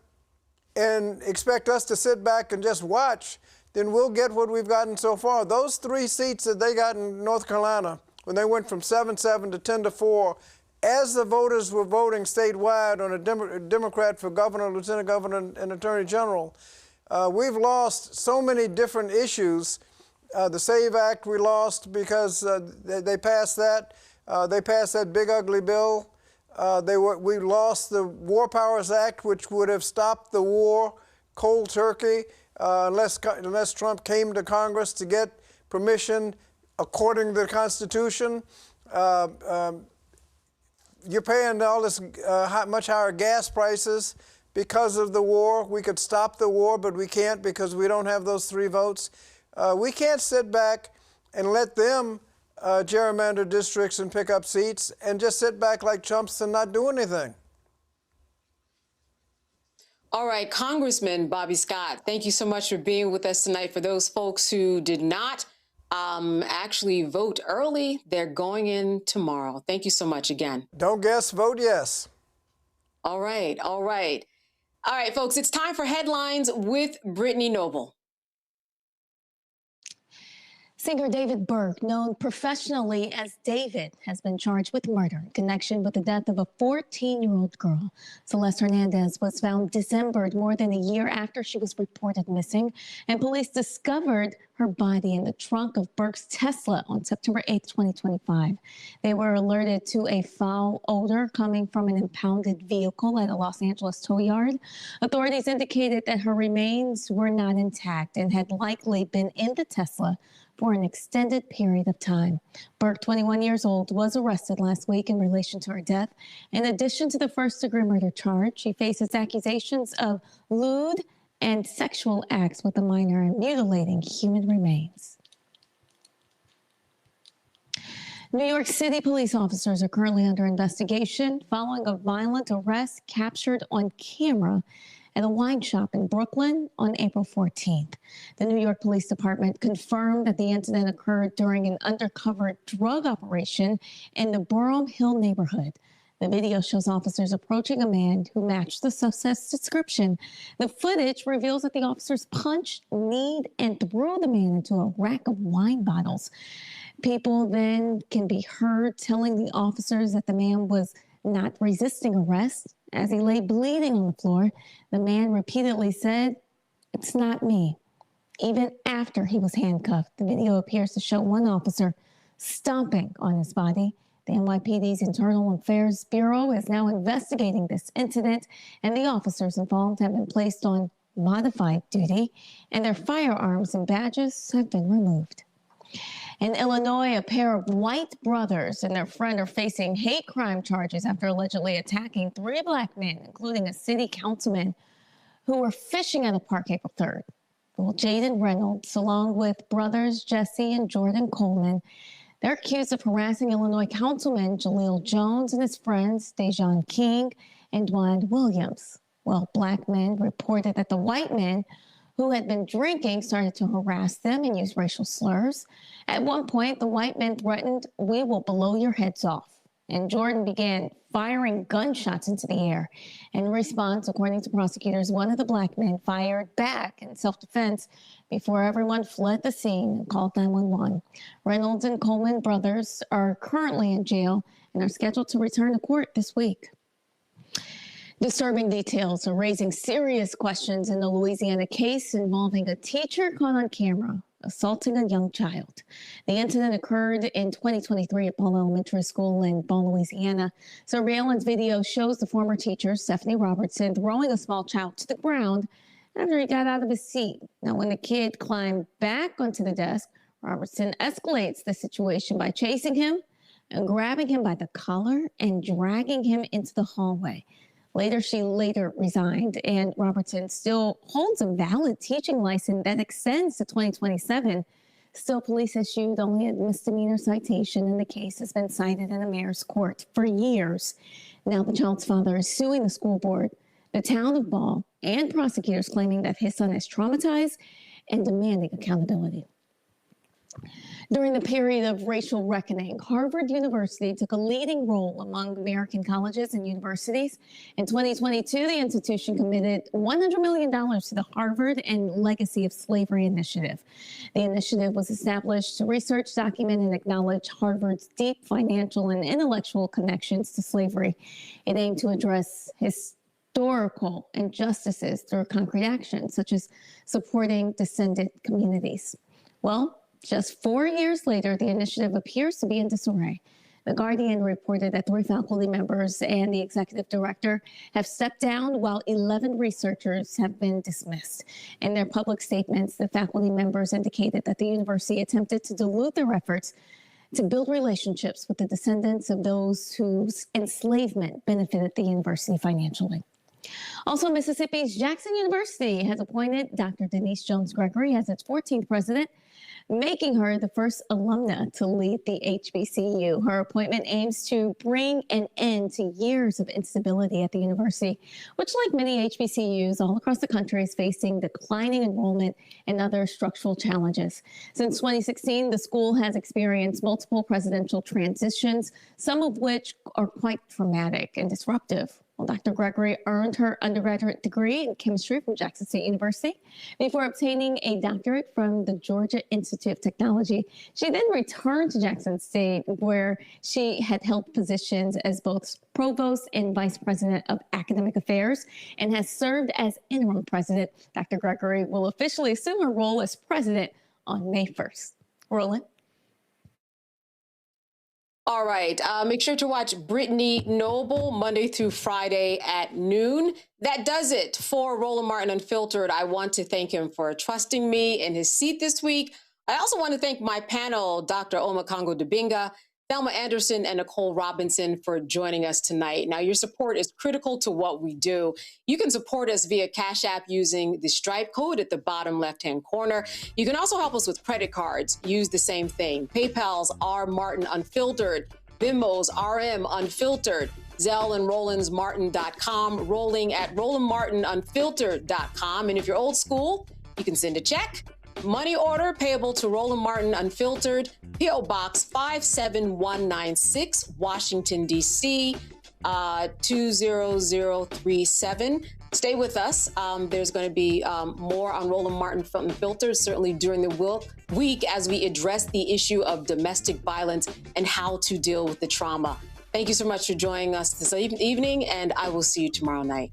Speaker 22: and expect us to sit back and just watch, then we'll get what we've gotten so far. Those 3 seats that they got in North Carolina, when they went from 7-7 to 10-4, as the voters were voting statewide on a Democrat for governor, lieutenant governor, and attorney general, we've lost so many different issues. The SAVE Act we lost because they passed that. They passed that big ugly bill. We lost the War Powers Act, which would have stopped the war cold turkey unless Trump came to Congress to get permission according to the Constitution. You're paying all this much higher gas prices because of the war. We could stop the war, but we can't because we don't have those 3 votes. We can't sit back and let them gerrymander districts and pick up seats and just sit back like chumps and not do anything.
Speaker 4: All right, Congressman Bobby Scott, thank you so much for being with us tonight. For those folks who did not actually vote early, they're going in tomorrow. Thank you so much again.
Speaker 22: Don't guess, vote yes.
Speaker 4: All right, all right. All right, folks, it's time for headlines with Brittany Noble.
Speaker 1: Singer David Burke, known professionally as David, has been charged with murder in connection with the death of a 14-year-old girl. Celeste Hernandez was found dismembered more than a year after she was reported missing, and police discovered her body in the trunk of Burke's Tesla on September 8, 2025. They were alerted to a foul odor coming from an impounded vehicle at a Los Angeles tow yard. Authorities indicated that her remains were not intact and had likely been in the Tesla for an extended period of time. Burke, 21 years old, was arrested last week in relation to her death. In addition to the first-degree murder charge, she faces accusations of lewd and sexual acts with a minor and mutilating human remains. New York City police officers are currently under investigation following a violent arrest captured on camera at a wine shop in Brooklyn on April 14th. The New York Police Department confirmed that the incident occurred during an undercover drug operation in the Boerum Hill neighborhood. The video shows officers approaching a man who matched the suspect's description. The footage reveals that the officers punched, kneed, and threw the man into a rack of wine bottles. People then can be heard telling the officers that the man was not resisting arrest. As he lay bleeding on the floor, the man repeatedly said, "It's not me." Even after he was handcuffed, the video appears to show one officer stomping on his body. The NYPD's Internal Affairs Bureau is now investigating this incident, and the officers involved have been placed on modified duty, and their firearms and badges have been removed. In Illinois, a pair of white brothers and their friend are facing hate crime charges after allegedly attacking 3 black men, including a city councilman, who were fishing at a park April 3rd. Well, Jaden Reynolds, along with brothers Jesse and Jordan Coleman, they're accused of harassing Illinois Councilman Jaleel Jones and his friends Dejon King and Dwan Williams. Well, black men reported that the white men who had been drinking started to harass them and use racial slurs. At one point, the white men threatened, "We will blow your heads off." And Jordan began firing gunshots into the air. In response, according to prosecutors, one of the black men fired back in self-defense before everyone fled the scene and called 911. Reynolds and Coleman brothers are currently in jail and are scheduled to return to court this week. Disturbing details are raising serious questions in the Louisiana case involving a teacher caught on camera assaulting a young child. The incident occurred in 2023 at Ball Elementary School in Ball, Louisiana. Surveillance video shows the former teacher, Stephanie Robertson, throwing a small child to the ground after he got out of his seat. Now, when the kid climbed back onto the desk, Robertson escalates the situation by chasing him and grabbing him by the collar and dragging him into the hallway. She later resigned, and Robertson still holds a valid teaching license that extends to 2027. Still, police issued only a misdemeanor citation, and the case has been cited in the mayor's court for years. Now the child's father is suing the school board, the town of Ball, and prosecutors claiming that his son is traumatized and demanding accountability. During the period of racial reckoning, Harvard University took a leading role among American colleges and universities. In 2022, the institution committed $100 million to the Harvard and Legacy of Slavery Initiative. The initiative was established to research, document, and acknowledge Harvard's deep financial and intellectual connections to slavery. It aimed to address historical injustices through concrete actions, such as supporting descendant communities. Well, just 4 years later, the initiative appears to be in disarray. The Guardian reported that 3 faculty members and the executive director have stepped down, while 11 researchers have been dismissed. In their public statements, the faculty members indicated that the university attempted to dilute their efforts to build relationships with the descendants of those whose enslavement benefited the university financially. Also, Mississippi's Jackson University has appointed Dr. Denise Jones Gregory as its 14th president, making her the first alumna to lead the HBCU. Her appointment aims to bring an end to years of instability at the university, which, like many HBCUs all across the country, is facing declining enrollment and other structural challenges. Since 2016, the school has experienced multiple presidential transitions, some of which are quite traumatic and disruptive. Well, Dr. Gregory earned her undergraduate degree in chemistry from Jackson State University before obtaining a doctorate from the Georgia Institute of Technology. She then returned to Jackson State, where she had held positions as both provost and vice president of academic affairs and has served as interim president. Dr. Gregory will officially assume her role as president on May 1st. Roland.
Speaker 4: All right. Make sure to watch Brittany Noble Monday through Friday at noon. That does it for Roland Martin Unfiltered. I want to thank him for trusting me in his seat this week. I also want to thank my panel, Dr. Omakongo Dibinga, Thelma Anderson, and Nicole Robinson for joining us tonight. Now, your support is critical to what we do. You can support us via Cash App using the Stripe code at the bottom left-hand corner. You can also help us with credit cards. Use the same thing. PayPal's R Martin Unfiltered, Venmo's RM Unfiltered, Zelle and Roland's Martin.com, rolling at RolandMartinUnfiltered.com. And if you're old school, you can send a check. Money order payable to Roland Martin Unfiltered, P.O. Box 57196, Washington, D.C., 20037. Stay with us. There's going to be more on Roland Martin Unfiltered, certainly during the week as we address the issue of domestic violence and how to deal with the trauma. Thank you so much for joining us this evening, and I will see you tomorrow night.